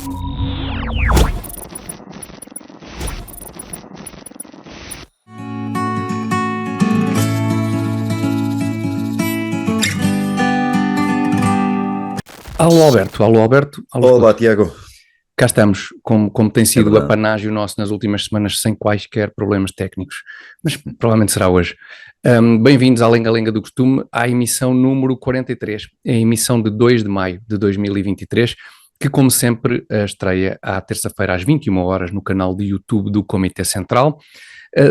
Alô Alberto, alô Alberto. Alô, olá Tiago. cá estamos, como tem sido o verdade. apanágio nosso nas últimas semanas, sem quaisquer problemas técnicos, mas provavelmente será hoje. Bem-vindos à Lenga Lenga do Costume, à emissão número 43, a emissão de 2 de maio de 2023, que como sempre estreia à terça-feira às 21 horas no canal de YouTube do Comitê Central,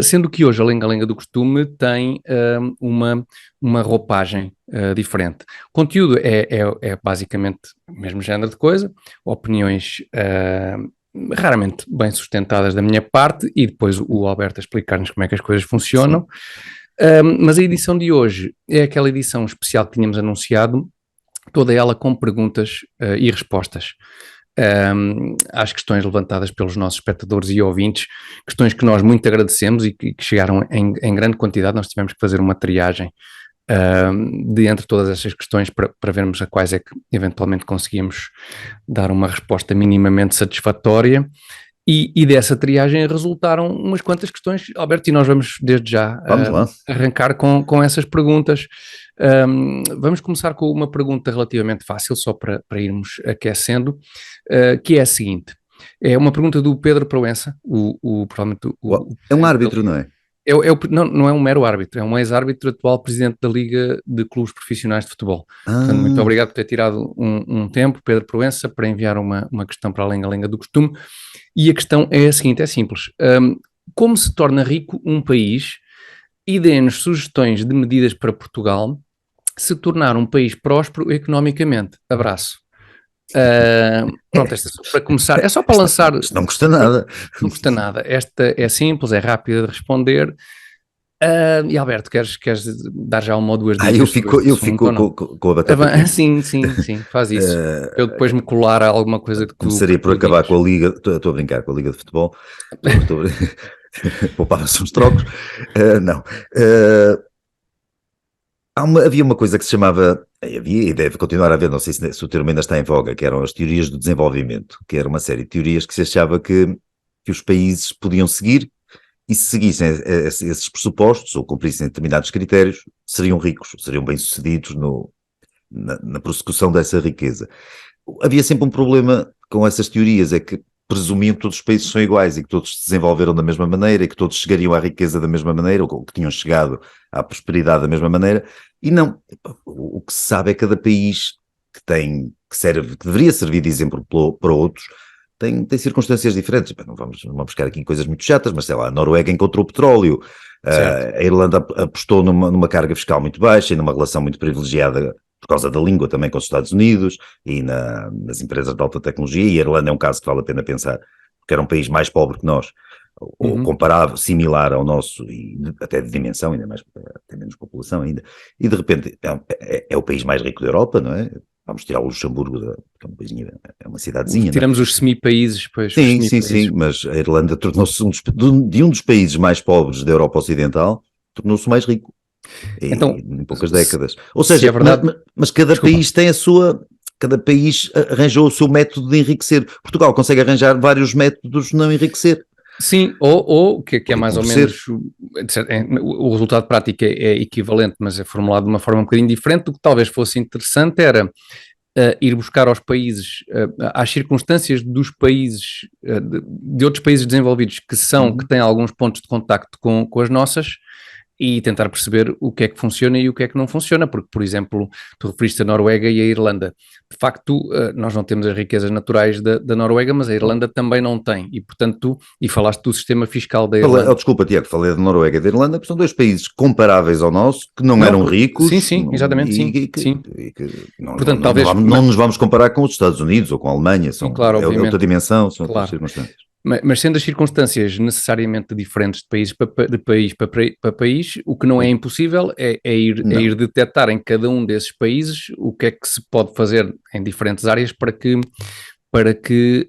sendo que hoje a Lenga Lenga do Costume tem uma roupagem diferente. O conteúdo é basicamente o mesmo género de coisa, opiniões raramente bem sustentadas da minha parte e depois o Alberto a explicar-nos como é que as coisas funcionam. Mas a edição de hoje é aquela edição especial que tínhamos anunciado, toda ela com perguntas e respostas às questões levantadas pelos nossos espectadores e ouvintes, questões que nós muito agradecemos e que chegaram em grande quantidade. Nós tivemos que fazer uma triagem de entre todas essas questões para vermos a quais é que eventualmente conseguimos dar uma resposta minimamente satisfatória. E dessa triagem resultaram umas quantas questões, Alberto, e nós vamos desde já arrancar com essas perguntas. Vamos começar com uma pergunta relativamente fácil, só para irmos aquecendo, que é a seguinte. É uma pergunta do Pedro Proença, provavelmente é um árbitro, não é? Não é um mero árbitro, é um ex-árbitro, atual presidente da Liga de Clubes Profissionais de Futebol. Portanto, muito obrigado por ter tirado um tempo, Pedro Proença, para enviar uma questão para a Lenga Lenga do Costume. E a questão é a seguinte, é simples. Como se torna rico um país? E dê-nos sugestões de medidas para Portugal se tornar um país próspero economicamente. Abraço. Pronto, esta para começar, é só para lançar. Isto não custa nada. Não custa nada. Esta é simples, é rápida de responder. E Alberto, queres dar já uma ou duas dicas? Eu fico com a batata. Sim, faz isso. Eu depois me colar a alguma coisa que tu... Começaria por acabar com a Liga, estou a brincar com a Liga de Futebol, poupava-se uns trocos. Havia uma coisa que se chamava, havia e deve continuar a haver, não sei se o termo ainda está em voga, que eram as teorias do desenvolvimento, que era uma série de teorias que se achava que os países podiam seguir e se seguissem esses pressupostos ou cumprissem determinados critérios, seriam ricos, seriam bem-sucedidos na prossecução dessa riqueza. Havia sempre um problema com essas teorias, é que presumiam que todos os países são iguais e que todos se desenvolveram da mesma maneira e que todos chegariam à riqueza da mesma maneira ou que tinham chegado à prosperidade da mesma maneira, e não. O que se sabe é que cada país que deveria servir de exemplo para outros, tem circunstâncias diferentes. Não vamos buscar aqui coisas muito chatas, mas sei lá, a Noruega encontrou petróleo, a Irlanda apostou numa carga fiscal muito baixa e numa relação muito privilegiada por causa da língua também com os Estados Unidos e nas empresas de alta tecnologia, e a Irlanda é um caso que vale a pena pensar, porque era um país mais pobre que nós, ou comparável, similar ao nosso, e até de dimensão, ainda mais, até menos população ainda, e de repente é o país mais rico da Europa, não é? Vamos tirar o Luxemburgo, que é um paísinho, é uma cidadezinha. Tiramos os semi-países, pois. Sim, mas a Irlanda tornou-se de um dos países mais pobres da Europa Ocidental, tornou-se mais rico. Então, em poucas décadas. Ou seja, é verdade, mas cada país tem cada país arranjou o seu método de enriquecer. Portugal consegue arranjar vários métodos de não enriquecer. Sim, ou que é mais ou menos, o resultado prático é equivalente, mas é formulado de uma forma um bocadinho diferente. O que talvez fosse interessante era ir buscar aos países, às circunstâncias dos países, de outros países desenvolvidos que têm alguns pontos de contacto com as nossas, e tentar perceber o que é que funciona e o que é que não funciona, porque, por exemplo, tu referiste a Noruega e a Irlanda. De facto, nós não temos as riquezas naturais da Noruega, mas a Irlanda também não tem, e portanto, e falaste do sistema fiscal da Irlanda. Desculpa, Tiago, falei da Noruega e da Irlanda, porque são dois países comparáveis ao nosso, que não eram ricos. Sim, exatamente, sim. Portanto, talvez não nos vamos comparar com os Estados Unidos ou com a Alemanha, é outra dimensão, são outras circunstâncias. Mas sendo as circunstâncias necessariamente diferentes de país para país, o que não é impossível é ir detectar em cada um desses países o que é que se pode fazer em diferentes áreas para que para que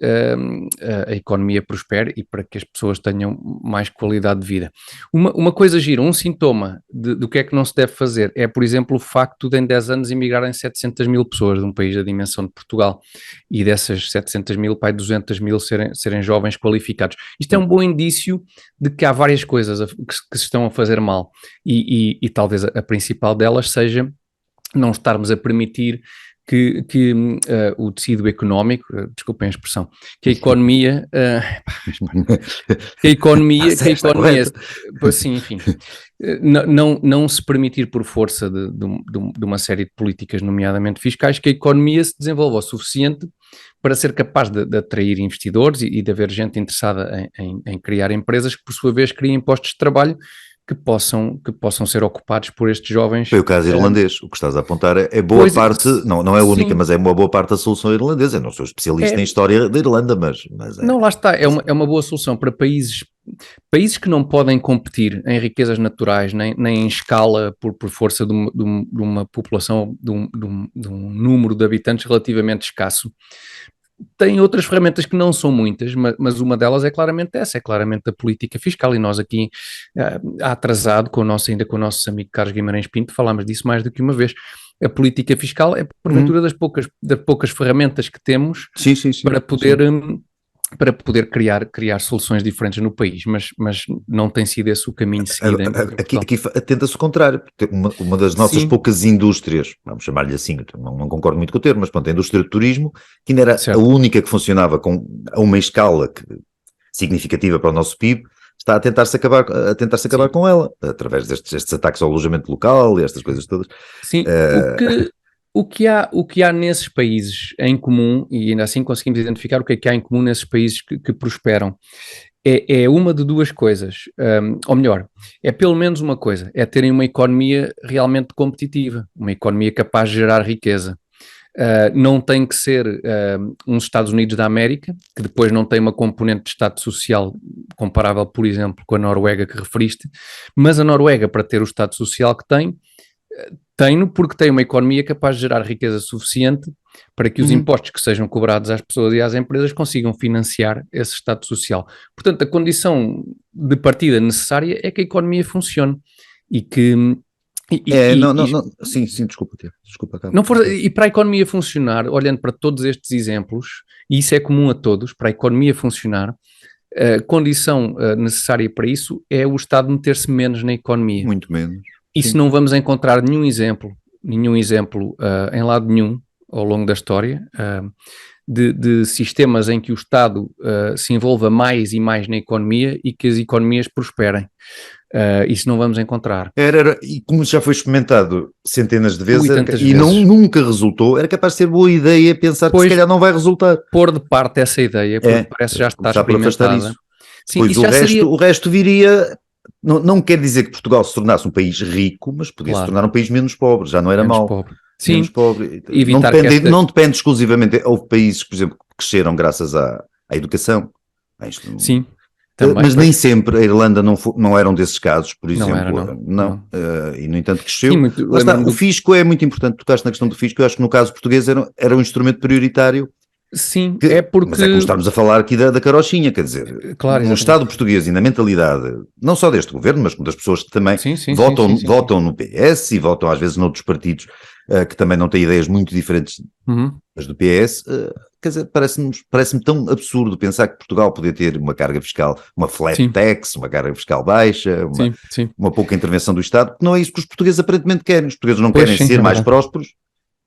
a economia prospere e para que as pessoas tenham mais qualidade de vida. Uma coisa gira, um sintoma do que é que não se deve fazer é, por exemplo, o facto de em 10 anos emigrarem 700 mil pessoas de um país da dimensão de Portugal e dessas 700 mil, 200 mil serem jovens qualificados. Isto é um bom indício de que há várias coisas que se estão a fazer mal e talvez a principal delas seja não estarmos a permitir que o tecido económico, desculpem a expressão, que a economia, sim, enfim, não se permitir por força de uma série de políticas, nomeadamente fiscais, que a economia se desenvolva o suficiente para ser capaz de atrair investidores e de haver gente interessada em criar empresas que, por sua vez, criem postos de trabalho que possam ser ocupados por estes jovens. Foi o caso irlandês, o que estás a apontar é boa parte, não é a única, sim, mas é uma boa parte da solução irlandesa. Eu não sou especialista em história da Irlanda, mas é. Não, lá está, é uma boa solução para países que não podem competir em riquezas naturais, nem em escala por força de uma população, de um número de habitantes relativamente escasso. Tem outras ferramentas que não são muitas, mas uma delas é claramente essa, é claramente a política fiscal, e nós aqui, atrasado, ainda com o nosso amigo Carlos Guimarães Pinto, falámos disso mais do que uma vez. A política fiscal é, porventura, das poucas ferramentas que temos, sim, para poder criar soluções diferentes no país, mas não tem sido esse o caminho seguido. Aqui tenta-se o contrário. Uma das nossas, sim, poucas indústrias, vamos chamar-lhe assim, não concordo muito com o termo, mas pronto, a indústria do turismo, que ainda era, certo, a única que funcionava a uma escala significativa para o nosso PIB, está a tentar-se acabar com ela, através destes ataques ao alojamento local e estas coisas todas. Sim, o que há nesses países em comum, e ainda assim conseguimos identificar o que é que há em comum nesses países que prosperam, é uma de duas coisas, ou melhor, é pelo menos uma coisa, é terem uma economia realmente competitiva, uma economia capaz de gerar riqueza. Não tem que ser uns Estados Unidos da América, que depois não tem uma componente de Estado Social comparável, por exemplo, com a Noruega que referiste, mas a Noruega, para ter o Estado Social que tem-no porque tem uma economia capaz de gerar riqueza suficiente para que os impostos que sejam cobrados às pessoas e às empresas consigam financiar esse Estado Social. Portanto, a condição de partida necessária é que a economia funcione e que... Sim, desculpa, e para a economia funcionar, olhando para todos estes exemplos, e isso é comum a todos, para a economia funcionar, a condição necessária para isso é o Estado meter-se menos na economia. Muito menos. Isso não vamos encontrar nenhum exemplo em lado nenhum ao longo da história de sistemas em que o Estado se envolva mais e mais na economia e que as economias prosperem. Isso não vamos encontrar. E como já foi experimentado centenas de vezes nunca resultou, era capaz de ser boa ideia pensar que se calhar não vai resultar. Pôr de parte essa ideia, porque parece já estar experimentada. Isso. Sim, pois o resto viria... Não quer dizer que Portugal se tornasse um país rico, mas podia se tornar um país menos pobre, já não era mau. Sim, menos pobre. Não depende exclusivamente, houve países, por exemplo, que cresceram graças à educação. Sim. Também, mas nem sempre a Irlanda não era um desses casos, por exemplo. Não. E no entanto cresceu. Sim, o fisco é muito importante, tocaste na questão do fisco, eu acho que no caso português era um instrumento prioritário. Sim, mas é como estamos a falar aqui da carochinha, quer dizer, claro, no Estado português e na mentalidade, não só deste governo, mas das pessoas que também votam no PS e votam às vezes noutros partidos que também não têm ideias muito diferentes das do PS, quer dizer, parece-me tão absurdo pensar que Portugal podia ter uma carga fiscal, uma flat tax, uma carga fiscal baixa, uma pouca intervenção do Estado, porque não é isso que os portugueses aparentemente querem. Os portugueses não querem ser mais prósperos,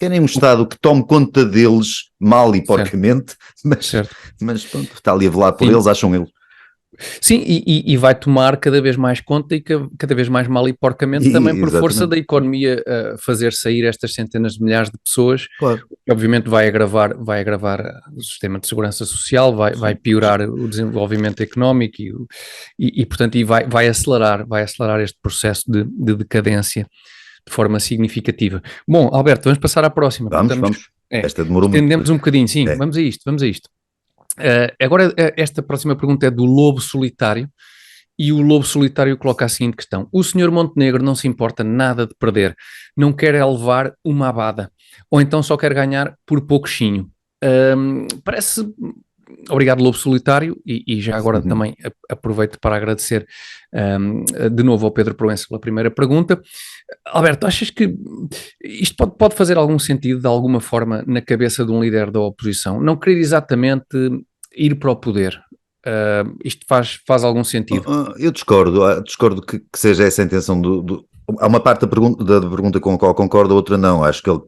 querem um Estado que tome conta deles mal e porcamente, mas pronto, está ali a velar por eles, acham eles. Sim, e vai tomar cada vez mais conta e cada vez mais mal e porcamente também por força da economia fazer sair estas centenas de milhares de pessoas, claro. Que obviamente vai agravar o sistema de segurança social, vai piorar o desenvolvimento económico e portanto vai acelerar este processo de decadência de forma significativa. Bom, Alberto, vamos passar à próxima. Vamos. Esta demorou muito. Estendemos um bocadinho, sim, vamos a isto. Agora, esta próxima pergunta é do Lobo Solitário, e o Lobo Solitário coloca a seguinte questão: o senhor Montenegro não se importa nada de perder, não quer é levar uma abada, ou então só quer ganhar por pouquinho. Parece. Obrigado, Lobo Solitário, e já agora também aproveito para agradecer de novo ao Pedro Proença pela primeira pergunta. Alberto, achas que isto pode fazer algum sentido, de alguma forma, na cabeça de um líder da oposição? Não querer exatamente ir para o poder. Isto faz algum sentido? Eu discordo que seja essa a intenção Há uma parte da pergunta com a qual concordo, a outra não. Acho que ele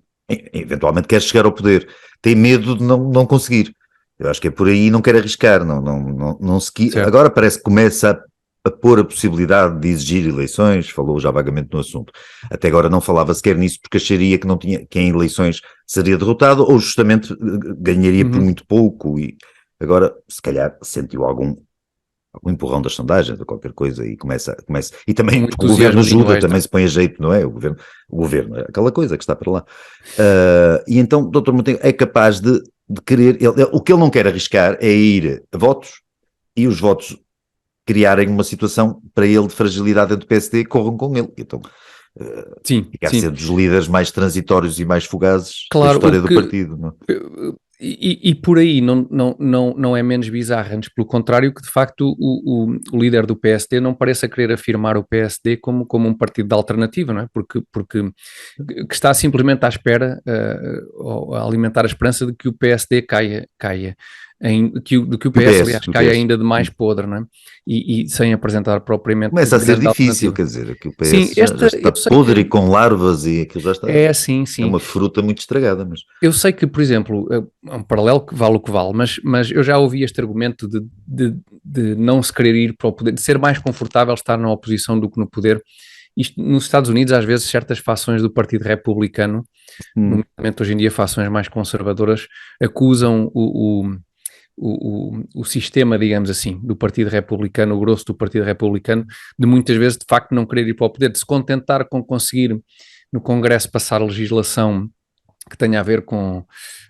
eventualmente quer chegar ao poder, tem medo de não conseguir. Eu acho que é por aí, não quer arriscar, não se... Agora parece que começa a pôr a possibilidade de exigir eleições, falou já vagamente no assunto. Até agora não falava sequer nisso porque acharia que não tinha, que em eleições seria derrotado ou justamente ganharia por muito pouco, e agora se calhar sentiu algum empurrão das sondagens ou qualquer coisa e começa e também porque o governo ajuda, também se põe a jeito, não é? O governo é aquela coisa que está para lá. E então o Dr. Montenegro é capaz de querer, o que ele não quer arriscar é ir a votos e os votos criarem uma situação para ele de fragilidade dentro do PSD, corram com ele. Então, ficar sendo dos líderes mais transitórios e mais fugazes da história do partido. Não? E por aí não é menos bizarro, antes pelo contrário, que de facto o líder do PSD não pareça querer afirmar o PSD como um partido de alternativa, não é? Porque que está simplesmente à espera, a alimentar a esperança de que o PSD caia. Que o PS, aliás, caia ainda de mais podre, não é? E sem apresentar propriamente... Começa a ser difícil, quer dizer, que o PS já está podre e com larvas e aquilo já está... Sim. É uma fruta muito estragada, mas... Eu sei que, por exemplo, é um paralelo que vale o que vale, mas eu já ouvi este argumento de não se querer ir para o poder, de ser mais confortável estar na oposição do que no poder. Isto, nos Estados Unidos, às vezes, certas fações do Partido Republicano, nomeadamente hoje em dia fações mais conservadoras, acusam o sistema, digamos assim, do Partido Republicano, o grosso do Partido Republicano, de muitas vezes, de facto, não querer ir para o poder, de se contentar com conseguir no Congresso passar legislação que tenha a ver com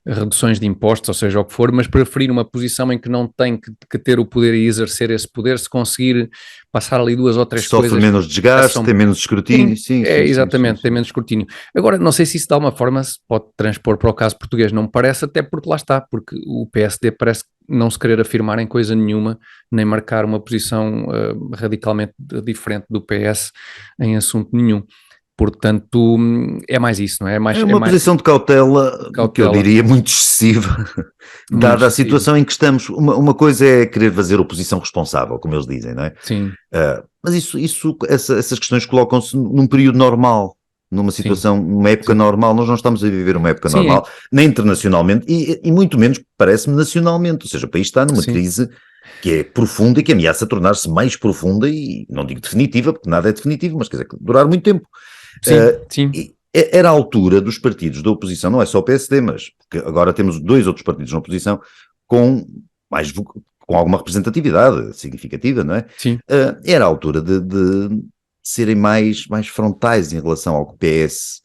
reduções de impostos, ou seja, o que for, mas preferir uma posição em que não tem que ter o poder e exercer esse poder, se conseguir passar ali 2 ou 3 coisas... Sofre menos desgaste, tem menos escrutínio. Sim, exatamente, tem menos escrutínio. Agora, não sei se isso de alguma forma se pode transpor para o caso português, não me parece, até porque lá está, porque o PSD parece não se querer afirmar em coisa nenhuma, nem marcar uma posição radicalmente diferente do PS em assunto nenhum. Portanto, é mais isso, não é? É uma posição de cautela, que eu diria muito excessiva, dada a situação em que estamos. Uma coisa é querer fazer oposição responsável, como eles dizem, não é? Sim. Mas essas questões colocam-se num período normal, numa situação, numa época normal. Nós não estamos a viver uma época normal, nem internacionalmente, e muito menos, parece-me, nacionalmente. Ou seja, o país está numa crise que é profunda e que ameaça tornar-se mais profunda, e não digo definitiva, porque nada é definitivo, mas quer dizer, durar muito tempo. Sim. Era a altura dos partidos da oposição, não é só o PSD, mas porque agora temos 2 outros partidos na oposição com alguma representatividade significativa, não é? Sim. Era a altura de serem mais frontais em relação ao que o PS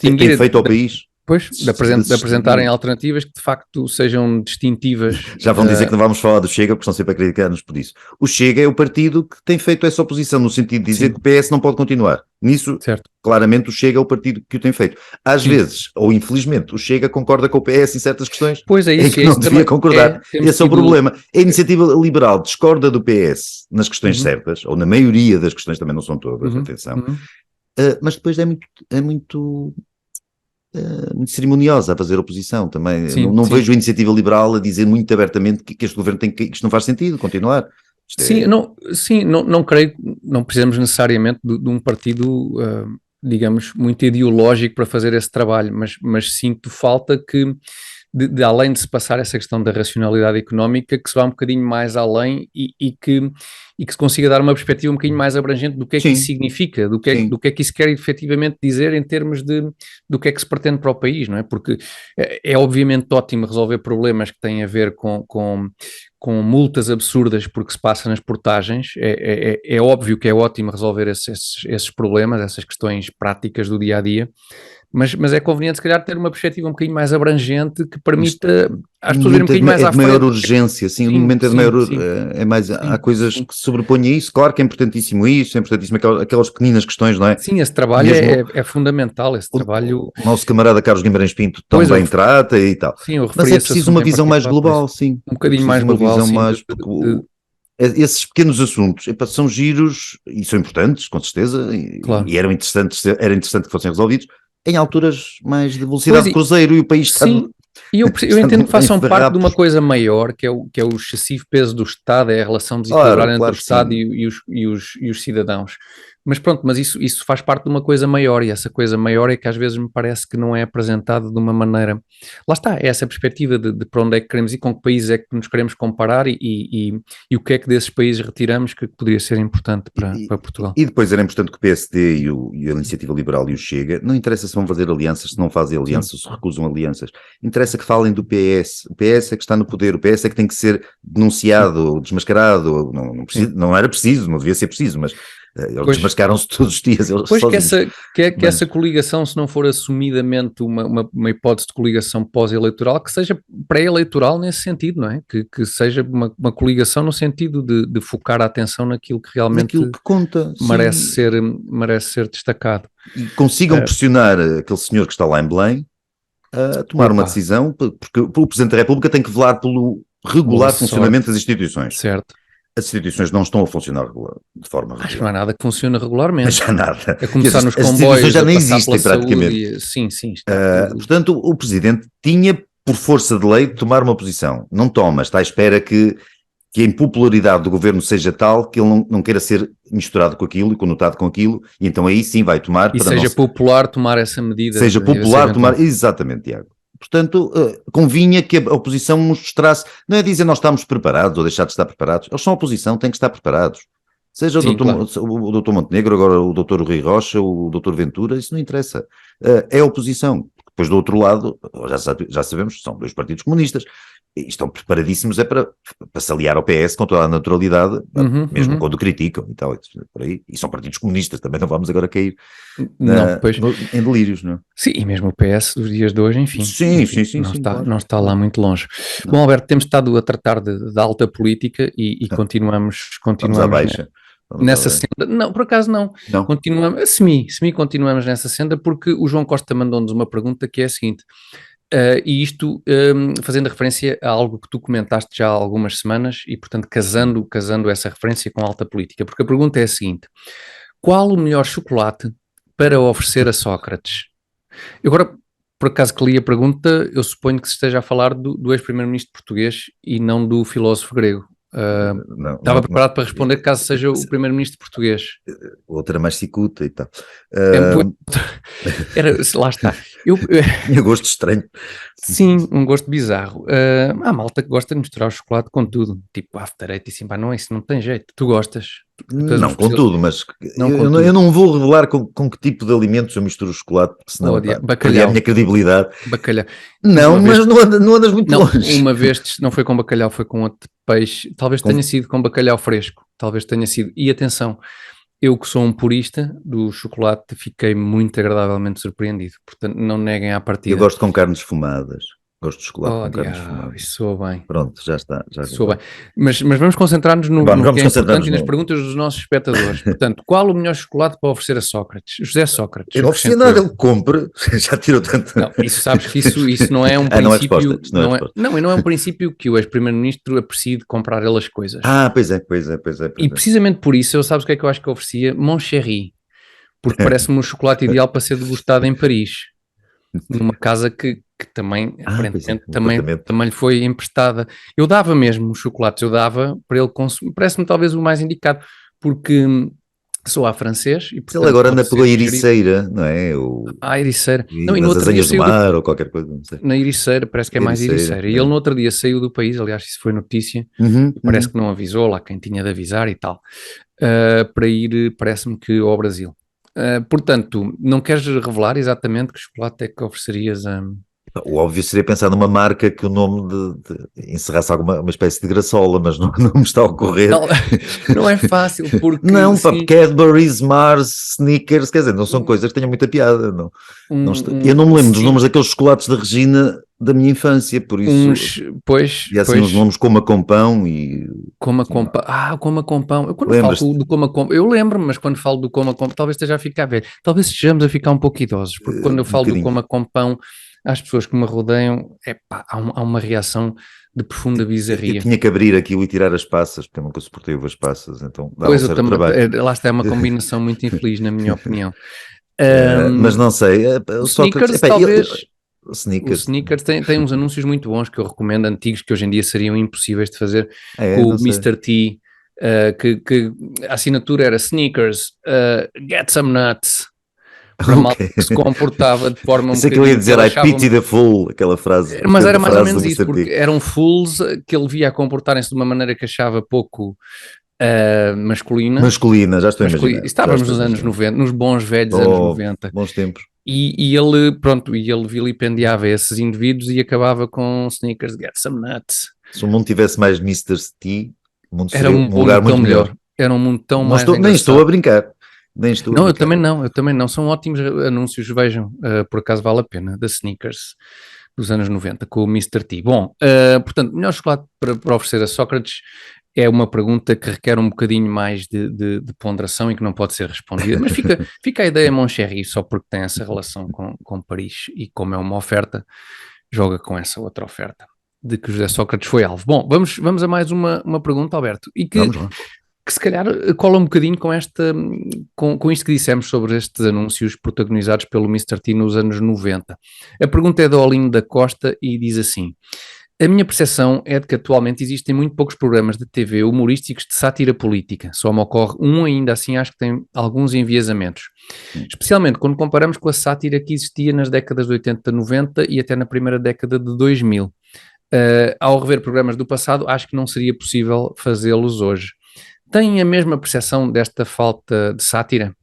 tem feito ao país. Pois, de apresentarem alternativas que de facto sejam distintivas. Já vão dizer que não vamos falar do Chega, porque estão sempre a criticar-nos por isso. O Chega é o partido que tem feito essa oposição, no sentido de dizer que o PS não pode continuar. Nisso, claramente, o Chega é o partido que o tem feito. Às vezes, ou infelizmente, o Chega concorda com o PS em certas questões. Pois é isso. É que não devia concordar. Esse é o problema. A iniciativa liberal discorda do PS nas questões certas, ou na maioria das questões, também não são todas, atenção. Mas depois é muito cerimoniosa a fazer oposição também. Não vejo a iniciativa liberal a dizer muito abertamente que este governo que isto não faz sentido continuar. Não creio, não precisamos necessariamente de um partido, digamos, muito ideológico para fazer esse trabalho, mas sinto falta que, de além de se passar essa questão da racionalidade económica, que se vá um bocadinho mais além e que se consiga dar uma perspectiva um bocadinho mais abrangente do que é que isso significa, do que é que isso quer efetivamente dizer em termos do que é que se pretende para o país, não é? Porque é obviamente ótimo resolver problemas que têm a ver com multas absurdas porque se passa nas portagens, é óbvio que é ótimo resolver esses problemas, essas questões práticas do dia-a-dia, mas é conveniente, se calhar, ter uma perspectiva um bocadinho mais abrangente que permita as pessoas verem um bocadinho mais é à de maior frente. urgência, sim, Sim, no momento é de sim, maior, sim, é mais, há sim, coisas sim. que se sobrepõem a isso, claro que é importantíssimo isso, é importantíssimo aquelas pequeninas questões, não é? Sim, esse trabalho Mesmo é fundamental, esse trabalho. o nosso camarada Carlos Guimarães Pinto Pois, também trata e tal, sim, eu mas referi é esse preciso assunto uma em visão mais particular, por isso. global, sim, Um é bocadinho preciso mais uma global, visão sim, mais, porque esses pequenos assuntos, epá, são giros e são importantes, com certeza, claro. e era interessante que fossem resolvidos em alturas mais de Pois, velocidade de cruzeiro e o país está, sim, e eu está entendo que em façam parte de uma farrapos. coisa maior, que é o excessivo peso do Estado, é a relação Claro, desequilibrada entre o claro que Estado sim. e os cidadãos. Mas pronto, mas isso faz parte de uma coisa maior, e essa coisa maior é que às vezes me parece que não é apresentada de uma maneira. Lá está, é essa perspectiva de para onde é que queremos ir, com que países é que nos queremos comparar e o que é que desses países retiramos que poderia ser importante para Portugal. E depois era importante que o PSD e a Iniciativa Liberal e o Chega, não interessa se vão fazer alianças, se não fazem Sim, alianças, se recusam alianças, interessa que falem do PS, o PS é que está no poder, o PS é que tem que ser sim, denunciado, desmascarado, sim. não era preciso, não devia ser preciso, mas eles Pois, desmascaram-se todos os dias, eles Pois que sozinhos. essa Mas, coligação, se não for assumidamente uma hipótese de coligação pós-eleitoral, que seja pré-eleitoral nesse sentido, não é? Que seja uma coligação no sentido de focar a atenção naquilo que naquilo realmente que conta, merece sim, ser destacado. e consigam Uh, pressionar aquele senhor que está lá em Belém a tomar uma opa, decisão, porque o Presidente da República tem que velar pelo boa regular funcionamento sorte, das instituições. certo? As instituições não estão a funcionar de forma Acho que não há regular. nada que funcione regularmente. Já nada. A E começar nos as instituições comboios, já a nem passar pela existem saúde, praticamente. sim, está tudo. Portanto, o Presidente tinha, por força de lei, de tomar uma posição. Não toma, está à espera que a impopularidade do governo seja tal que ele não queira ser misturado com aquilo e conotado com aquilo, e então aí sim vai tomar E para não seja popular tomar essa medida, seja esse popular tomar. eventual. Exatamente, Tiago. Portanto, convinha que a oposição mostrasse, não é dizer nós estamos preparados ou deixar de estar preparados, eles são oposição, têm que estar preparados. Seja Sim, claro. o doutor Montenegro, agora o doutor Rui Rocha, o doutor Ventura, isso não interessa. É oposição. Depois do outro lado, já sabemos, são dois partidos comunistas, e estão preparadíssimos para se aliar ao PS com toda a naturalidade, mesmo Uhum. quando criticam e tal, por aí. E são partidos comunistas, também não vamos agora cair Não, pois. em delírios, não é? Sim, e mesmo o PS dos dias de hoje, enfim, Sim, sim, sim, não sim, está, claro. não está lá Claro. muito longe. Bom, Não. Alberto, temos estado a tratar de alta política e continuamos, Vamos à continuamos baixa. Vamos à nessa baixa. senda. Não, por acaso não. Não. Continuamos, semi continuamos nessa senda porque o João Costa mandou-nos uma pergunta que é a seguinte, e isto fazendo referência a algo que tu comentaste já há algumas semanas e, portanto, Sim. casando essa referência com alta política, porque a pergunta é a seguinte: qual o melhor chocolate para oferecer a Sócrates? Eu agora, por acaso que li a pergunta, eu suponho que se esteja a falar do ex-primeiro-ministro português e não do filósofo grego. Não, Estava não. preparado para responder caso seja o primeiro-ministro português. Outra mais cicuta e tal. É, lá está. Eu, Tinha gosto estranho. sim, um gosto bizarro. Há malta que gosta de misturar o chocolate com tudo, tipo after eight e assim, pá, não, isso não tem jeito. Tu gostas? Tu és um Não com especialista. tudo, mas Não com eu tudo. não vou revelar com que tipo de alimentos eu misturo o chocolate, porque senão pá, perdi a Bacalhau. minha credibilidade. Bacalhau. Não, Uma vez, mas não andas muito não, longe. uma vez não foi com bacalhau, foi com outro peixe. Talvez tenha Com- sido com bacalhau fresco. Talvez tenha sido. E atenção, eu que sou um purista do chocolate, fiquei muito agradavelmente surpreendido. Portanto, não neguem à Eu partida. gosto com carnes esfumadas. Gosto de chocolate Oh, com carnes diabo, esfumadas. isso soa bem. Pronto, já está, já Soa bem. concordo. Mas vamos concentrar-nos no que Vamos é importante concentrar-nos e nas no. perguntas dos nossos espectadores. Portanto, qual o melhor chocolate para oferecer a Sócrates? José Sócrates, Eu não oferecia acrescento nada, eu. ele compra, já tirou tanto. Não, isso sabes que isso não é um Não é resposta, princípio, isto não é não é, resposta. não, e não é um princípio que o ex-primeiro-ministro aprecie de comprar ele as coisas. Pois é, pois é, pois é, E pois é. precisamente por isso, eu sabes o que é que eu acho que eu oferecia? Moncherry, porque parece-me um chocolate ideal para ser degustado em Paris, numa casa que também, Pois é, aparentemente, um também, apartamento. também lhe foi emprestada. Eu dava mesmo os chocolates, eu dava para ele consumir, parece-me talvez o mais indicado, porque sou à francês e, Se ele portanto, agora pode anda pela ser ingerido. ericeira, não é? À ericeira. Não, E e no nas outro dia azenhas do saiu mar ou qualquer coisa, não sei. na Ericeira, parece que é mais Ericeira, Ericeira. E ele no outro dia saiu do país, aliás, isso foi notícia, Uhum, e parece uhum. que não avisou lá quem tinha de avisar e tal, para ir, parece-me que ao Brasil. Portanto, não queres revelar exatamente que chocolate é que oferecerias a. O óbvio seria pensar numa marca que o nome encerrasse uma espécie de graçola, mas não me está a ocorrer. Não é fácil, porque... Não, Cadbury's, Mars, Snickers, quer dizer, não são coisas que tenham muita piada, não. Eu não me lembro dos nomes daqueles chocolates da Regina da minha infância, por isso... E assim uns nomes como a Compão e... Coma com pão. Eu quando falo do Coma com... Eu lembro-me, mas quando falo do Coma com... talvez esteja a ficar velho. Talvez estejamos a ficar um pouco idosos, porque quando eu falo do Coma com pão, às pessoas que me rodeiam, há uma reação de profunda bizarria. Eu tinha que abrir aquilo e tirar as passas, porque eu nunca suportei as passas, então dá pois um certo trabalho. Lá está, é uma combinação muito infeliz, na minha opinião. Mas não sei. O Snickers, talvez... O Snickers tem uns anúncios muito bons que eu recomendo, antigos, que hoje em dia seriam impossíveis de fazer, com o Mr. T, que a assinatura era Snickers, get some nuts, para mal que se comportava de forma um bocadinho... Sei que eu ia dizer I pity the fool, aquela frase. Mas era mais ou menos isso, porque eram fools que ele via a comportarem-se de uma maneira que achava pouco... masculina, já estou a imaginar. Estávamos nos anos 90, nos bons velhos anos 90. Bons tempos. E ele vilipendiava esses indivíduos e acabava com Snickers, get some nuts. Se o mundo tivesse mais Mr. T, o mundo seria um lugar muito melhor. Era um mundo tão mais engraçado. Nem estou a brincar. Eu também não. São ótimos anúncios, vejam, por acaso vale a pena, da Snickers dos anos 90, com o Mr. T. Bom, portanto, melhor chocolate para oferecer a Sócrates é uma pergunta que requer um bocadinho mais de ponderação e que não pode ser respondida, mas fica a ideia Moncherry, só porque tem essa relação com Paris e como é uma oferta, joga com essa outra oferta, de que José Sócrates foi alvo. Bom, vamos a mais uma pergunta, Alberto, e que se calhar cola um bocadinho com isto que dissemos sobre estes anúncios protagonizados pelo Mr. T nos anos 90. A pergunta é da Olinda da Costa e diz assim: a minha percepção é de que atualmente existem muito poucos programas de TV humorísticos de sátira política. Só me ocorre ainda assim acho que tem alguns enviesamentos. Especialmente quando comparamos com a sátira que existia nas décadas de 80, 90 e até na primeira década de 2000. Ao rever programas do passado, acho que não seria possível fazê-los hoje. Têm a mesma percepção desta falta de sátira?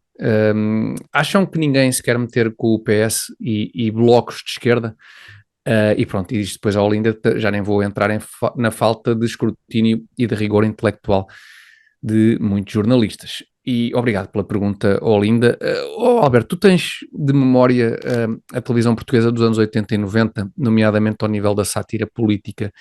Acham que ninguém se quer meter com o PS e blocos de esquerda? E pronto, e isto depois a Olinda, já nem vou entrar na falta de escrutínio e de rigor intelectual de muitos jornalistas. E obrigado pela pergunta, Olinda. Alberto, tu tens de memória a televisão portuguesa dos anos 80 e 90, nomeadamente ao nível da sátira política,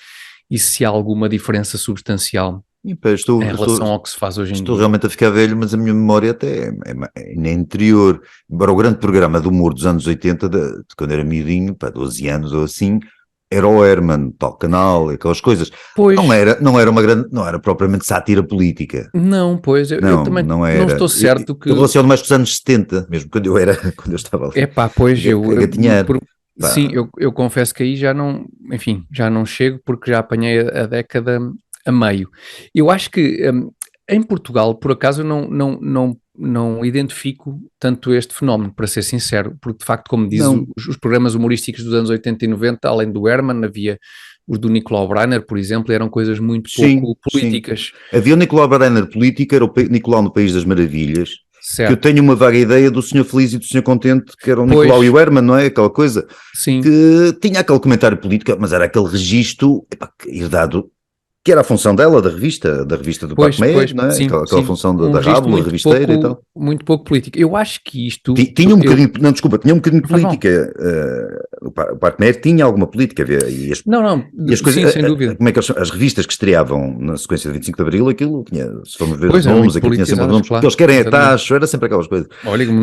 e se há alguma diferença substancial em relação ao que se faz hoje em dia? Estou realmente a ficar velho, mas a minha memória até é anterior. Embora o grande programa de humor dos anos 80, de quando era miudinho, 12 anos ou assim, era o Herman, tal canal, aquelas coisas. Pois. Não era propriamente sátira política. Não, pois, eu também não estou certo que... Eu relaciono mais com os anos 70, mesmo quando eu estava ali. Sim, eu confesso que aí já não chego, porque já apanhei a década a meio. Eu acho que em Portugal, por acaso, não identifico tanto este fenómeno, para ser sincero, porque de facto, como diz, os programas humorísticos dos anos 80 e 90, além do Herman, havia os do Nicolau Breiner, por exemplo, eram coisas muito pouco políticas. Sim. Havia o Nicolau Breiner política, era o Nicolau no País das Maravilhas, certo. Que eu tenho uma vaga ideia do Senhor Feliz e do Senhor Contente, que era o Nicolau e o Herman, não é? Aquela coisa. Sim. Que tinha aquele comentário político, mas era aquele registro herdado, que era a função dela, da revista do Paco Meia, não é? Aquela função da Rábula, revisteira e tal. Muito pouco política. Eu acho que isto... Tinha um bocadinho de política. O Paco Meia tinha alguma política. E as coisas, sem dúvida. Como é que as revistas que estreavam na sequência de 25 de Abril, aquilo tinha, se formos ver os nomes, aquilo tinha sempre os nomes, claro, eles querem é tacho, era sempre aquelas coisas. Olha, um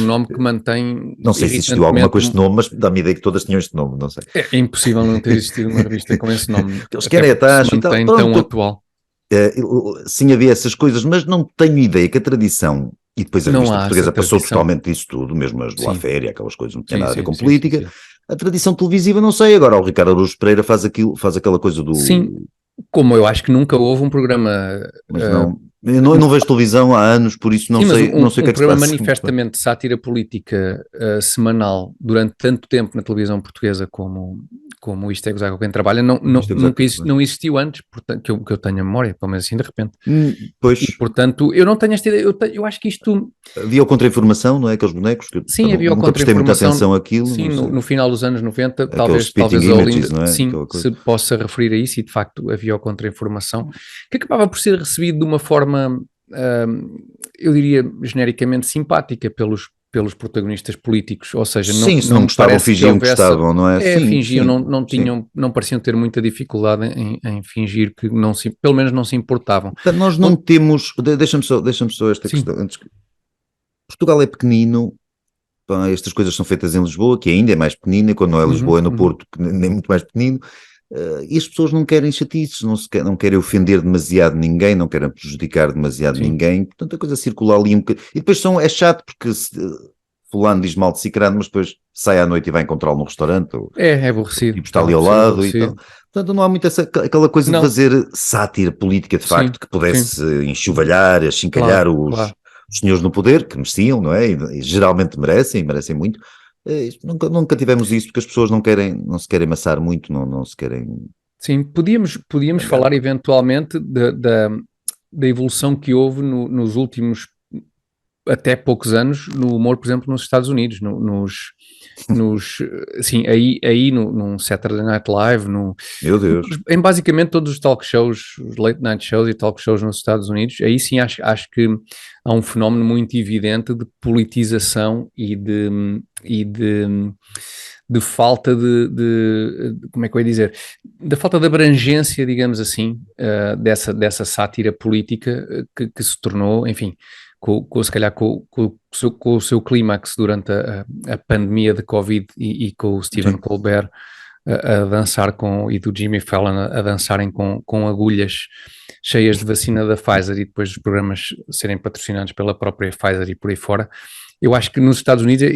nome que mantém... Não sei se existiu alguma com este nome, mas dá-me a ideia que todas tinham este nome, não sei. É impossível não ter existido uma revista com esse nome. Eles querem é tacho e tal. Tão atual. Sim, havia essas coisas, mas não tenho ideia que a tradição, e depois a revista portuguesa passou totalmente disso tudo, mesmo as de La Féria, aquelas coisas, não tinha nada a ver com política. Sim. A tradição televisiva, não sei, agora o Ricardo Araújo Pereira faz aquela coisa do... Sim, como eu acho que nunca houve um programa Eu não vejo televisão há anos, por isso não sei o que é que se programa passa. manifestamente de sátira política semanal durante tanto tempo na televisão portuguesa como Isto é Gozar com Quem Trabalha não existiu antes, portanto, que eu tenha memória, pelo menos assim de repente. Pois. E, portanto, eu não tenho esta ideia, eu acho que isto... Havia o Contra-Informação, não é? Aqueles bonecos que sim, havia o nunca prestei muita atenção àquilo. Sim, no final dos anos 90, talvez images, não é? sim, se possa referir a isso, e de facto havia o Contra-Informação, que acabava por ser recebido de uma forma, eu diria, genericamente simpática pelos protagonistas políticos, ou seja, sim, se não gostavam, fingiam que gostavam, não é? Sim, fingiam, não pareciam ter muita dificuldade em fingir que pelo menos não se importavam. Nós não temos, deixa-me só esta questão, antes. Portugal é pequenino, pá, estas coisas são feitas em Lisboa, que ainda é mais pequenina, quando não é Lisboa é no Porto, que nem muito mais pequenino, e as pessoas não querem chatices, não querem ofender demasiado ninguém, não querem prejudicar demasiado ninguém, portanto a coisa circula ali um bocadinho, e depois é chato porque fulano diz mal de Cicrano, mas depois sai à noite e vai encontrá-lo no restaurante, é aborrecido, tipo, está ali ao lado e tal. Portanto não há muito aquela coisa de fazer sátira política de facto, que pudesse enxovalhar, achincalhar os senhores no poder, que mereciam, não é? E geralmente merecem muito. Nunca tivemos isso, porque as pessoas não se querem amassar muito, não se querem... Sim, podíamos falar eventualmente da evolução que houve nos últimos até poucos anos no humor, por exemplo, nos Estados Unidos, assim, aí num Saturday Night Live, meu Deus, em basicamente todos os talk shows, os late night shows e talk shows nos Estados Unidos, aí sim acho que há um fenómeno muito evidente de politização e de falta de como é que eu ia dizer, da falta de abrangência, digamos assim, dessa sátira política que se tornou, enfim, se calhar com o seu clímax durante a pandemia de Covid e com o Stephen Colbert a dançar e do Jimmy Fallon a dançarem com agulhas cheias de vacina da Pfizer e depois os programas serem patrocinados pela própria Pfizer e por aí fora. Eu acho que nos Estados Unidos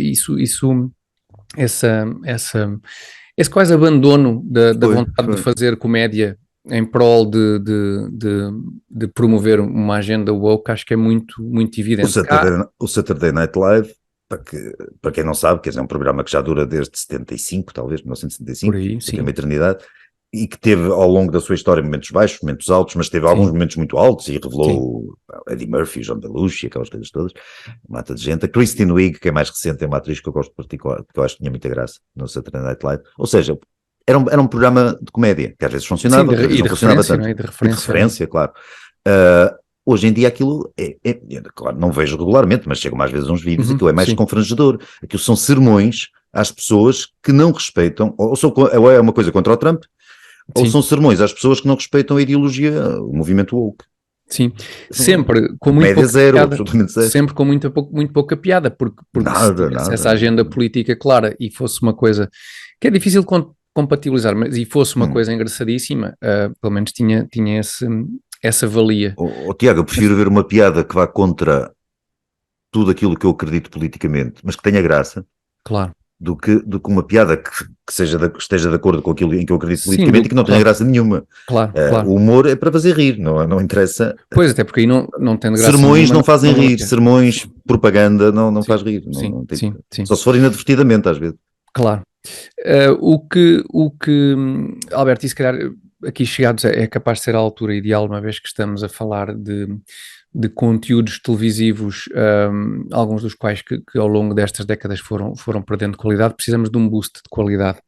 esse quase abandono da vontade de fazer comédia em prol de promover uma agenda woke, acho que é muito, muito evidente. O Saturday Night Live, para quem não sabe, é um programa que já dura desde 75, talvez, 1975, por aí, tem uma eternidade, e que teve ao longo da sua história momentos baixos, momentos altos, mas teve alguns momentos muito altos e revelou Eddie Murphy, John Belushi, aquelas coisas todas, mata de gente. A Kristen Wiig, que é mais recente, é uma atriz que eu gosto particular, que eu acho que tinha muita graça no Saturday Night Live, ou seja, era um programa de comédia, que às vezes funcionava, às vezes não funcionava tanto. E de referência, claro. Hoje em dia aquilo claro, não vejo regularmente, mas chegam mais vezes uns vídeos e aquilo é mais confrangedor. Aquilo são sermões às pessoas que não respeitam, ou é uma coisa contra o Trump, ou são sermões às pessoas que não respeitam a ideologia, o movimento woke. Sim, sempre com muito pouca zero, piada, absolutamente zero. Sempre com muito pouca piada, porque se essa agenda política clara e fosse uma coisa que é difícil compatibilizar, mas e fosse uma coisa engraçadíssima, pelo menos tinha essa valia. Tiago, eu prefiro ver uma piada que vá contra tudo aquilo que eu acredito politicamente, mas que tenha graça, claro, do que uma piada que esteja de acordo com aquilo em que eu acredito politicamente e que não tenha graça nenhuma. Claro. O humor é para fazer rir, não interessa. Pois, até porque aí não tem graça sermões nenhuma, não fazem rir, sermões, propaganda não faz rir. Sim. Só se for inadvertidamente, às vezes. Claro. O que Alberto, e se calhar aqui chegados é capaz de ser a altura ideal, uma vez que estamos a falar de conteúdos televisivos, alguns dos quais que ao longo destas décadas foram perdendo qualidade. Precisamos de um boost de qualidade,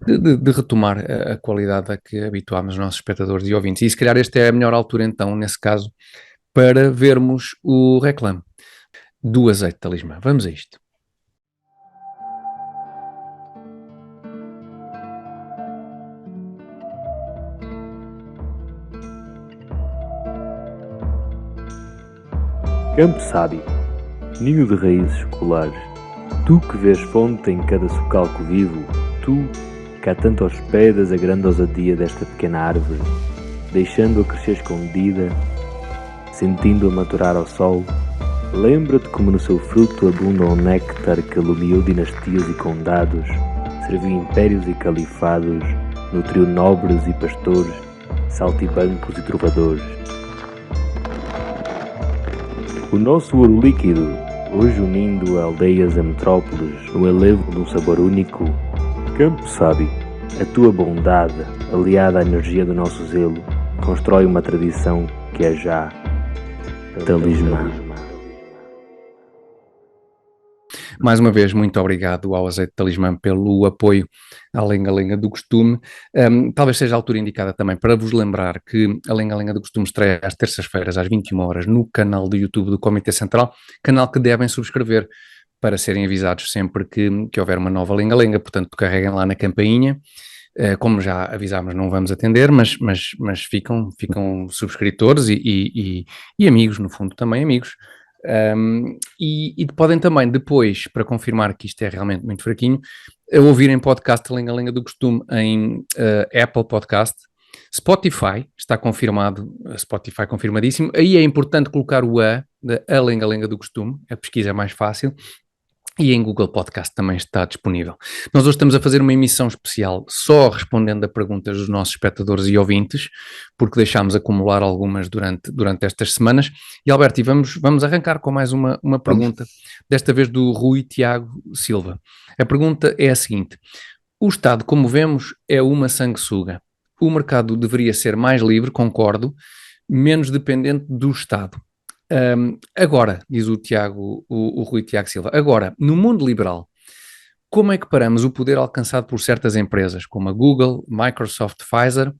de retomar a qualidade a que habituámos os nossos espectadores e ouvintes. E se calhar esta é a melhor altura então, nesse caso, para vermos o reclame do azeite de talismã. Vamos a isto. Campo sábio, ninho de raízes escolares, tu que vês fonte em cada socalco vivo, tu que há tanto hospedas a grande ousadia desta pequena árvore, deixando-a crescer escondida, sentindo-a maturar ao sol, lembra-te como no seu fruto abunda o néctar que alumiou dinastias e condados, serviu impérios e califados, nutriu nobres e pastores, saltibancos e trovadores. O nosso ouro líquido, hoje unindo aldeias a metrópoles no elevo de um sabor único. Campo Sábio, a tua bondade, aliada à energia do nosso zelo, constrói uma tradição que é já talismã. Mais uma vez, muito obrigado ao Azeite Talismã pelo apoio à Lenga-Lenga do Costume. Talvez seja a altura indicada também para vos lembrar que a Lenga-Lenga do Costume estreia às terças-feiras, às 21 horas, no canal do YouTube do Comitê Central, canal que devem subscrever para serem avisados sempre que houver uma nova Lenga-Lenga. Portanto, carreguem lá na campainha. Como já avisámos, não vamos atender, mas ficam subscritores e amigos, no fundo também amigos. E podem também depois, para confirmar que isto é realmente muito fraquinho, ouvirem podcast Lenga-Lenga do Costume em Apple Podcast, Spotify, está confirmado, Spotify confirmadíssimo. Aí é importante colocar o A Lenga-Lenga do Costume, a pesquisa é mais fácil. E em Google Podcast também está disponível. Nós hoje estamos a fazer uma emissão especial só respondendo a perguntas dos nossos espectadores e ouvintes, porque deixámos acumular algumas durante estas semanas. E Alberto, vamos arrancar com mais uma pergunta, desta vez do Rui Tiago Silva. A pergunta é a seguinte: o Estado, como vemos, é uma sanguessuga. O mercado deveria ser mais livre, concordo, menos dependente do Estado. Agora, diz o Rui Tiago Silva, agora, no mundo liberal, como é que paramos o poder alcançado por certas empresas, como a Google, Microsoft, Pfizer,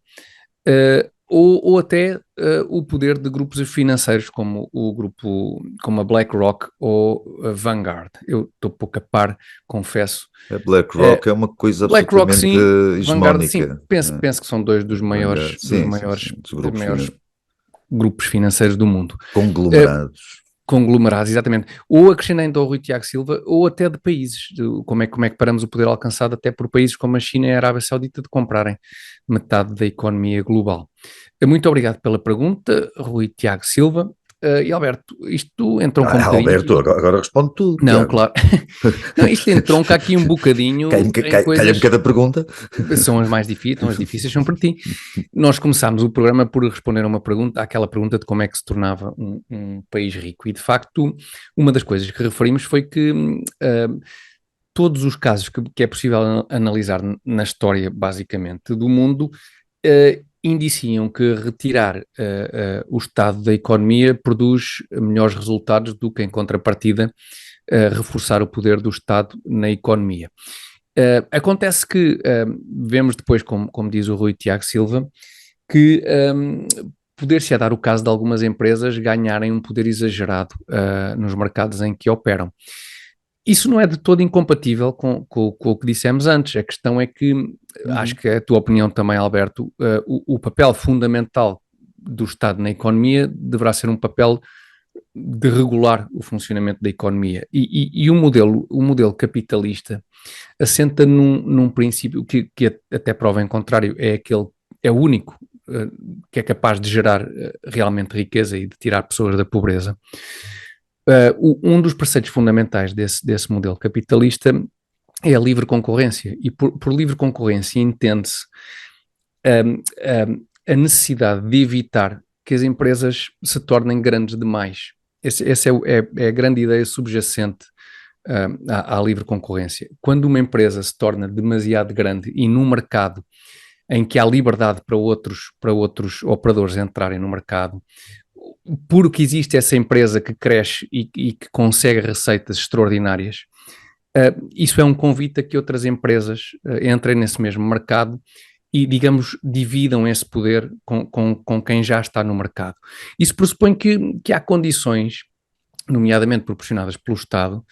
ou até o poder de grupos financeiros, como a BlackRock ou a Vanguard? Eu estou pouco a par, confesso. A BlackRock é uma coisa BlackRock, absolutamente sim, Vanguard, hegemónica. sim, penso que são dois dos maiores grupos financeiros do mundo. Conglomerados, exatamente. Ou acrescentando ao Rui Tiago Silva, ou até de países. Como é que paramos o poder alcançado até por países como a China e a Arábia Saudita de comprarem metade da economia global. Muito obrigado pela pergunta, Rui Tiago Silva. E Alberto, isto entrou um bocadinho... Alberto, agora responde tudo. Não, Tiago. claro. Não, isto entronca aqui um bocadinho... Calha-me cada pergunta. São as mais difíceis, são para ti. Nós começámos o programa por responder a uma pergunta, àquela pergunta de como é que se tornava um país rico. E, de facto, uma das coisas que referimos foi que todos os casos que é possível analisar na história, basicamente, do mundo... indiciam que retirar o Estado da economia produz melhores resultados do que, em contrapartida, reforçar o poder do Estado na economia. Acontece que vemos depois, como diz o Rui Tiago Silva, que poder-se dar o caso de algumas empresas ganharem um poder exagerado nos mercados em que operam. Isso não é de todo incompatível com o que dissemos antes. A questão é que, acho que é a tua opinião também, Alberto, o papel fundamental do Estado na economia deverá ser um papel de regular o funcionamento da economia. E o modelo capitalista assenta num princípio que até prova em contrário, é o único que é capaz de gerar realmente riqueza e de tirar pessoas da pobreza. Um dos preceitos fundamentais desse modelo capitalista é a livre concorrência, e por livre concorrência entende-se a necessidade de evitar que as empresas se tornem grandes demais. Essa é a grande ideia subjacente à livre concorrência. Quando uma empresa se torna demasiado grande e num mercado em que há liberdade para outros operadores entrarem no mercado, porque existe essa empresa que cresce e que consegue receitas extraordinárias, isso é um convite a que outras empresas entrem nesse mesmo mercado e, digamos, dividam esse poder com quem já está no mercado. Isso pressupõe que há condições, nomeadamente proporcionadas pelo Estado,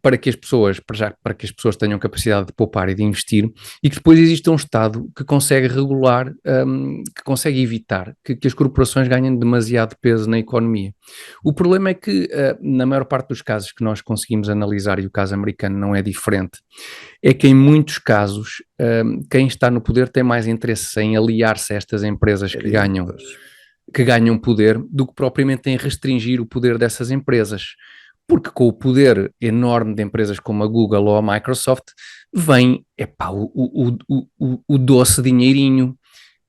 para que as pessoas tenham capacidade de poupar e de investir, e que depois exista um Estado que consegue regular, que consegue evitar que as corporações ganhem demasiado peso na economia. O problema é que, na maior parte dos casos que nós conseguimos analisar, e o caso americano não é diferente, é que em muitos casos quem está no poder tem mais interesse em aliar-se a estas empresas que ganham poder do que propriamente em restringir o poder dessas empresas. Porque com o poder enorme de empresas como a Google ou a Microsoft vem o doce dinheirinho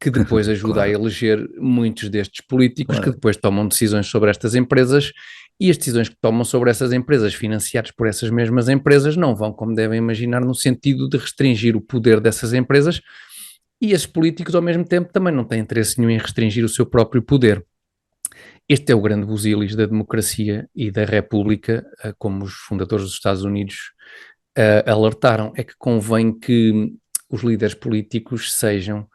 que depois ajuda a eleger muitos destes políticos que depois tomam decisões sobre estas empresas e as decisões que tomam sobre essas empresas, financiadas por essas mesmas empresas, não vão, como devem imaginar, no sentido de restringir o poder dessas empresas, e esses políticos, ao mesmo tempo, também não têm interesse nenhum em restringir o seu próprio poder. Este é o grande busilis da democracia e da república, como os fundadores dos Estados Unidos alertaram, é que convém que os líderes políticos sejam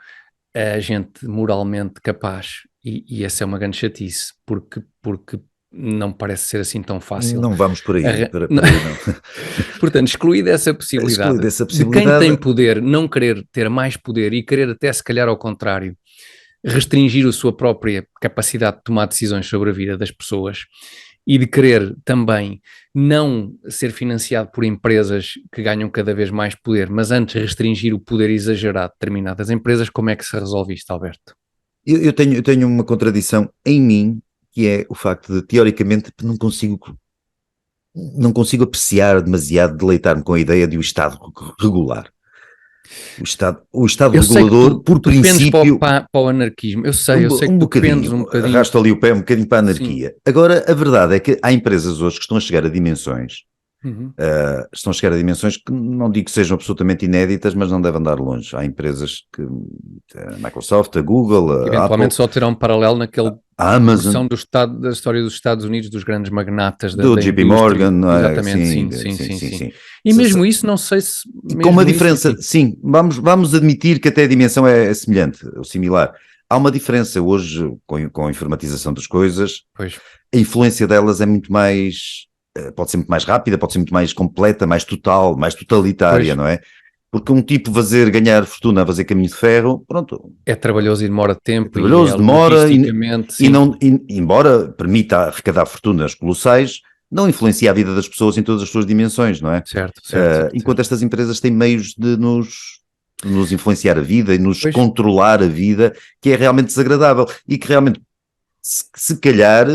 gente moralmente capaz, e essa é uma grande chatice, porque não parece ser assim tão fácil. Não vamos por aí. Não. Portanto, excluída essa possibilidade, de quem tem poder não querer ter mais poder e querer até, se calhar, ao contrário, restringir a sua própria capacidade de tomar decisões sobre a vida das pessoas, e de querer também não ser financiado por empresas que ganham cada vez mais poder, mas antes restringir o poder exagerado de determinadas empresas. Como é que se resolve isto, Alberto? Eu tenho uma contradição em mim, que é o facto de, teoricamente, não consigo apreciar demasiado, deleitar-me com a ideia de o Estado regular. O Estado regulador, por princípio... para o anarquismo, eu sei que tu pendes um bocadinho. Arrasto ali o pé um bocadinho para a anarquia. Sim. Agora, a verdade é que há empresas hoje que estão a chegar a dimensões, que não digo que sejam absolutamente inéditas, mas não devem andar longe. Há empresas que, a Microsoft, a Google, a eventualmente Apple, só terão um paralelo naquele... A Amazon, da história dos Estados Unidos, dos grandes magnatas do JP Morgan, não é? Exatamente, sim. E mesmo isso, não sei se... Com uma diferença, sim, vamos admitir que até a dimensão é semelhante, ou similar. Há uma diferença hoje, com a informatização das coisas, pois. A influência delas é muito mais, pode ser muito mais rápida, pode ser muito mais completa, mais total, mais totalitária, pois. Não é? Porque um tipo ganhar fortuna a fazer caminho de ferro, pronto. É trabalhoso e demora tempo. É trabalhoso, demora, embora permita arrecadar fortunas colossais, não influencia a vida das pessoas em todas as suas dimensões, não é? Certo. Enquanto estas empresas têm meios de nos influenciar a vida e nos controlar a vida, que é realmente desagradável e que realmente, se calhar...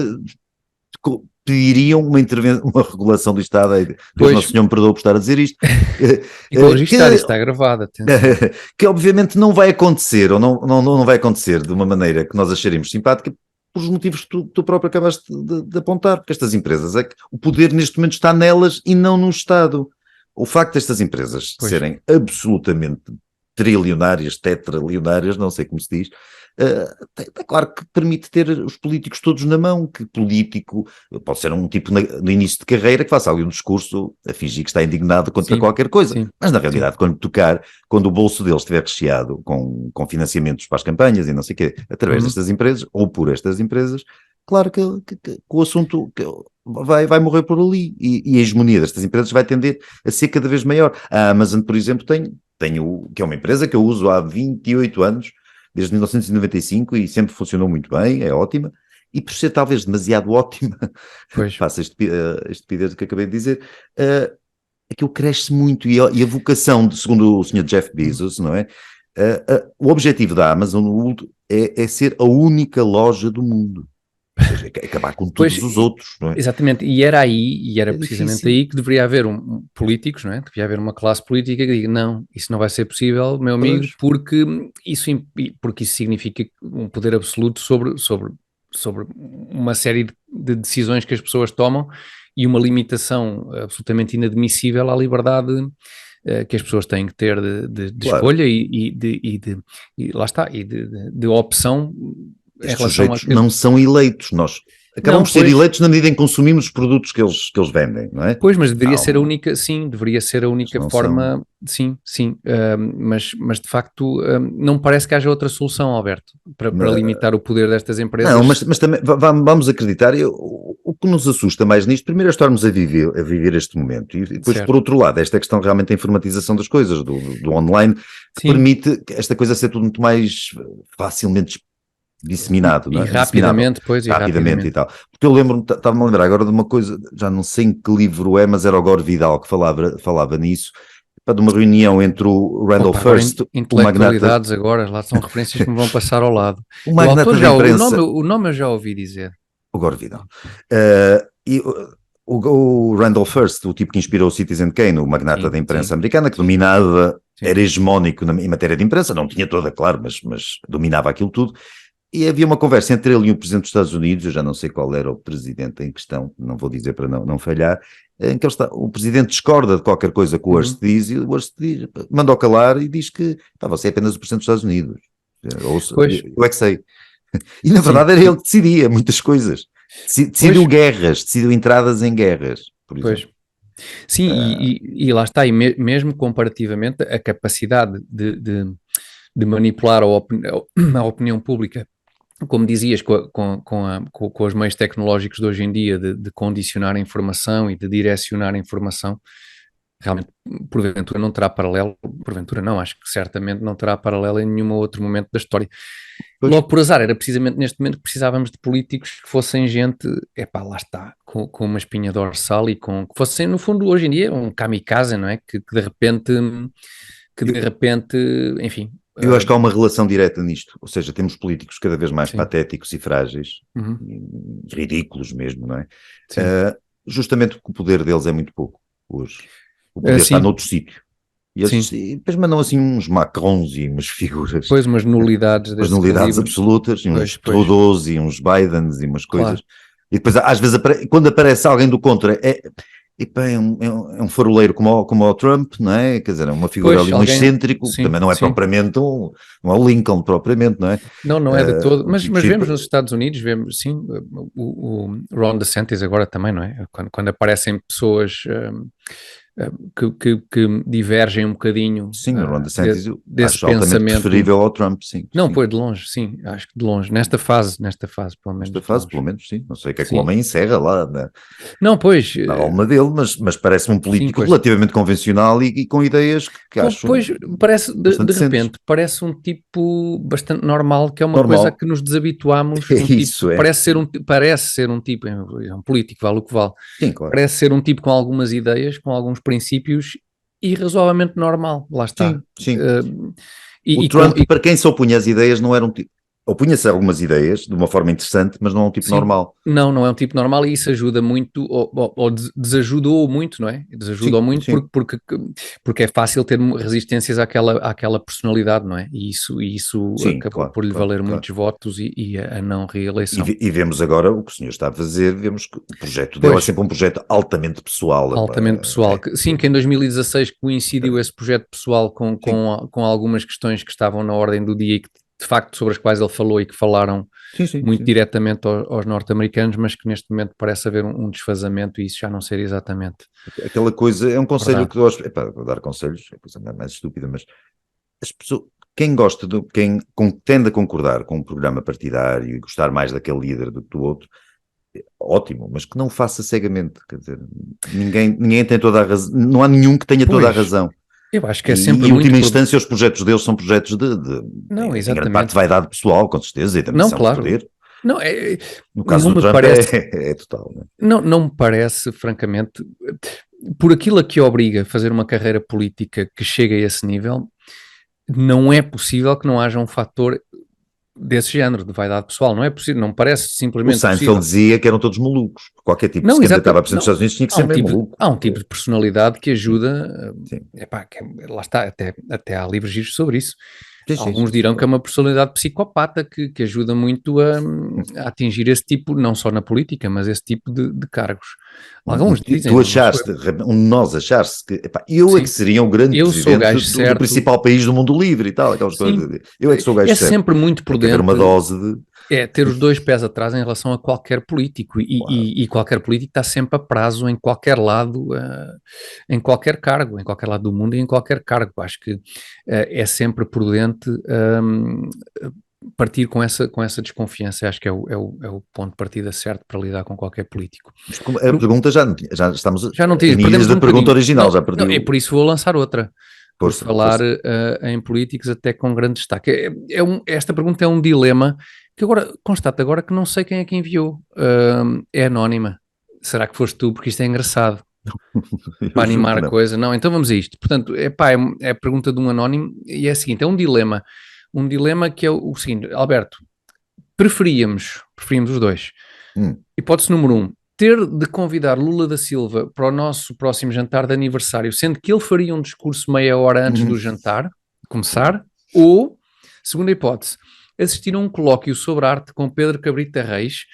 pediriam uma regulação do Estado. Deus Nosso Senhor me perdoa por estar a dizer isto. E vou registrar, isto está gravado. Que obviamente não vai acontecer, ou não vai acontecer de uma maneira que nós acharemos simpática, por os motivos que tu próprio acabaste de apontar, porque estas empresas, é que o poder neste momento está nelas e não no Estado. O facto destas empresas serem absolutamente trilionárias, tetralionárias, não sei como se diz, é claro que permite ter os políticos todos na mão, que político pode ser um tipo no início de carreira que faça ali um discurso a fingir que está indignado contra qualquer coisa, mas na realidade quando o bolso deles estiver recheado com financiamentos para as campanhas e não sei o quê, através destas empresas, ou por estas empresas, claro que o assunto vai morrer por ali, e a hegemonia destas empresas vai tender a ser cada vez maior. A Amazon, por exemplo, que é uma empresa que eu uso há 28 anos, desde 1995, e sempre funcionou muito bem, é ótima, e por ser talvez demasiado ótima, faço este pedido que acabei de dizer, aquilo cresce muito, e a vocação, segundo o Sr. Jeff Bezos, não é? O objetivo da Amazon é ser a única loja do mundo. Ou seja, acabar com todos os outros, não é? Exatamente, e era precisamente aí que deveria haver políticos, não é? Devia haver uma classe política que diga, não, isso não vai ser possível, meu amigo, porque isso significa um poder absoluto sobre uma série de decisões que as pessoas tomam, e uma limitação absolutamente inadmissível à liberdade que as pessoas têm que ter de escolha e lá está, e de opção. Estes sujeitos não são eleitos, nós acabamos de ser eleitos na medida em que consumimos os produtos que eles vendem, não é? Pois, mas deveria ser a única, deveria ser a única forma, mas de facto não parece que haja outra solução, Alberto, para limitar o poder destas empresas. Não, mas também vamos acreditar, o que nos assusta mais nisto, primeiro é estarmos a viver este momento, e depois, por outro lado, esta questão realmente da informatização das coisas, do online, que permite esta coisa ser tudo muito mais facilmente disseminado, não é? Rapidamente e tal. Porque eu estava-me a lembrar agora de uma coisa, já não sei em que livro é, mas era o Gore Vidal que falava nisso, de uma reunião entre o Randall Hearst, intelectualidades agora, lá são referências que me vão passar ao lado. O magnata da imprensa. O nome eu já ouvi dizer. O Gore Vidal. E o Randall Hearst, o tipo que inspirou o Citizen Kane, o magnata da imprensa americana, que dominava, era hegemónico em matéria de imprensa, não tinha toda, claro, mas dominava aquilo tudo. E havia uma conversa entre ele e o presidente dos Estados Unidos, eu já não sei qual era o presidente em questão, não vou dizer para não falhar, em que o presidente discorda de qualquer coisa que o Hearst diz, e o Hearst manda-o calar e diz que você é apenas o presidente dos Estados Unidos. Eu é que sei. E na verdade era ele que decidia muitas coisas. Decidiu guerras, decidiu entradas em guerras, por exemplo. Pois. Sim, e lá está, e mesmo comparativamente a capacidade de manipular a opinião pública, como dizias, com os meios tecnológicos de hoje em dia, de condicionar a informação e de direcionar a informação, realmente, porventura não terá paralelo, porventura não, acho que certamente não terá paralelo em nenhum outro momento da história. Pois. Logo por azar, era precisamente neste momento que precisávamos de políticos que fossem gente, lá está, com uma espinha dorsal e que fossem, no fundo, hoje em dia, um kamikaze, não é? Que de repente, enfim... Eu acho que há uma relação direta nisto, ou seja, temos políticos cada vez mais patéticos e frágeis, e ridículos mesmo, não é? Justamente porque o poder deles é muito pouco hoje. O poder está noutro sítio. E depois mandam assim uns Macrons e umas figuras. Depois umas nulidades. Umas nulidades absolutas, e uns Trudeaus e uns Bidens e umas coisas. Claro. E depois às vezes quando aparece alguém do contra, é um faroleiro como o Trump, não é? Quer dizer, é uma figura ali, um excêntrico, também não é propriamente não é o Lincoln propriamente, não é? Não é de todo, mas vemos nos Estados Unidos, vemos, sim, o Ron DeSantis agora também, não é? Quando aparecem pessoas... Que divergem um bocadinho. Sim, o Ron DeSantis acho altamente preferível ao Trump, sim. Não, pois de longe, sim, acho que de longe, nesta fase, pelo menos. Nesta fase, pelo menos, sim. Não sei o que é que o homem encerra lá não, pois, na alma dele, mas parece-me um político relativamente convencional e com ideias que acho... Pois, parece, de repente, parece um tipo bastante normal, que é uma coisa que nos desabituámos. Parece ser um tipo, é um político, vale o que vale. Sim, claro. Parece ser um tipo com algumas ideias, com alguns princípios e razoavelmente normal, lá está. Sim. O Trump, para quem se opunha às ideias, não era um tipo... Opunha-se a algumas ideias de uma forma interessante, mas não é um tipo normal. Não é um tipo normal e isso ajuda muito, ou desajudou muito, não é? Desajudou muito. Porque é fácil ter resistências àquela personalidade, não é? E isso acabou por lhe valer muitos votos e a não reeleição. E vemos agora o que o senhor está a fazer, vemos que o projeto dele é sempre um projeto altamente pessoal. Que em 2016 coincidiu esse projeto pessoal com algumas questões que estavam na ordem do dia e que de facto sobre as quais ele falou e que falaram muito diretamente aos norte-americanos, mas que neste momento parece haver um desfazamento e isso já não ser exatamente. Aquela coisa, é um conselho que eu acho, vou dar conselhos, é a coisa mais estúpida, mas as pessoas, quem tende a concordar com um programa partidário e gostar mais daquele líder do que do outro, ótimo, mas que não o faça cegamente, quer dizer, ninguém tem toda a razão, não há nenhum que tenha toda a razão. Eu acho que é sempre em última instância os projetos deles são projetos de grande parte de vaidade pessoal, com certeza, e da missão de poder. No caso do Trump é total. Não me parece, francamente, por aquilo a que obriga a fazer uma carreira política que chega a esse nível, não é possível que não haja um fator desse género, de vaidade pessoal, não é possível, não me parece simplesmente possível. O Seinfeld dizia que eram todos malucos, qualquer tipo de se candidatava a presidente dos Estados Unidos tinha que ser meio maluco. Há um tipo de personalidade que ajuda, lá está, até há livros giros sobre isso. Alguns dirão que é uma personalidade psicopata que ajuda muito a atingir esse tipo, não só na política, mas esse tipo de cargos. Alguns dizem... Tu achaste, nós achaste que eu é que seria um grande presidente do principal país do mundo livre e tal, aquelas coisas. Eu é que sou o gajo certo. É sempre muito prudente. Ter uma dose de... ter os dois pés atrás em relação a qualquer político e qualquer político está sempre a prazo em qualquer lado, em qualquer cargo, em qualquer lado do mundo e em qualquer cargo. Acho que é sempre prudente partir com essa desconfiança. Acho que é o ponto de partida certo para lidar com qualquer político. A pergunta já estamos em ilhas da pergunta original. Já perdeu. É por isso vou lançar outra. Por falar em políticos até com grande destaque. Esta pergunta é um dilema que agora constato agora que não sei quem é que enviou. É anónima. Será que foste tu? Porque isto é engraçado. Para animar a coisa. Não, então vamos a isto. Portanto, é a pergunta de um anónimo e é a seguinte, é um dilema. Um dilema que é o seguinte, Alberto, preferíamos os dois. Hipótese número 1, ter de convidar Lula da Silva para o nosso próximo jantar de aniversário, sendo que ele faria um discurso meia hora antes do jantar começar, ou Segunda hipótese, assistir a um colóquio sobre arte com Pedro Cabrita Reis,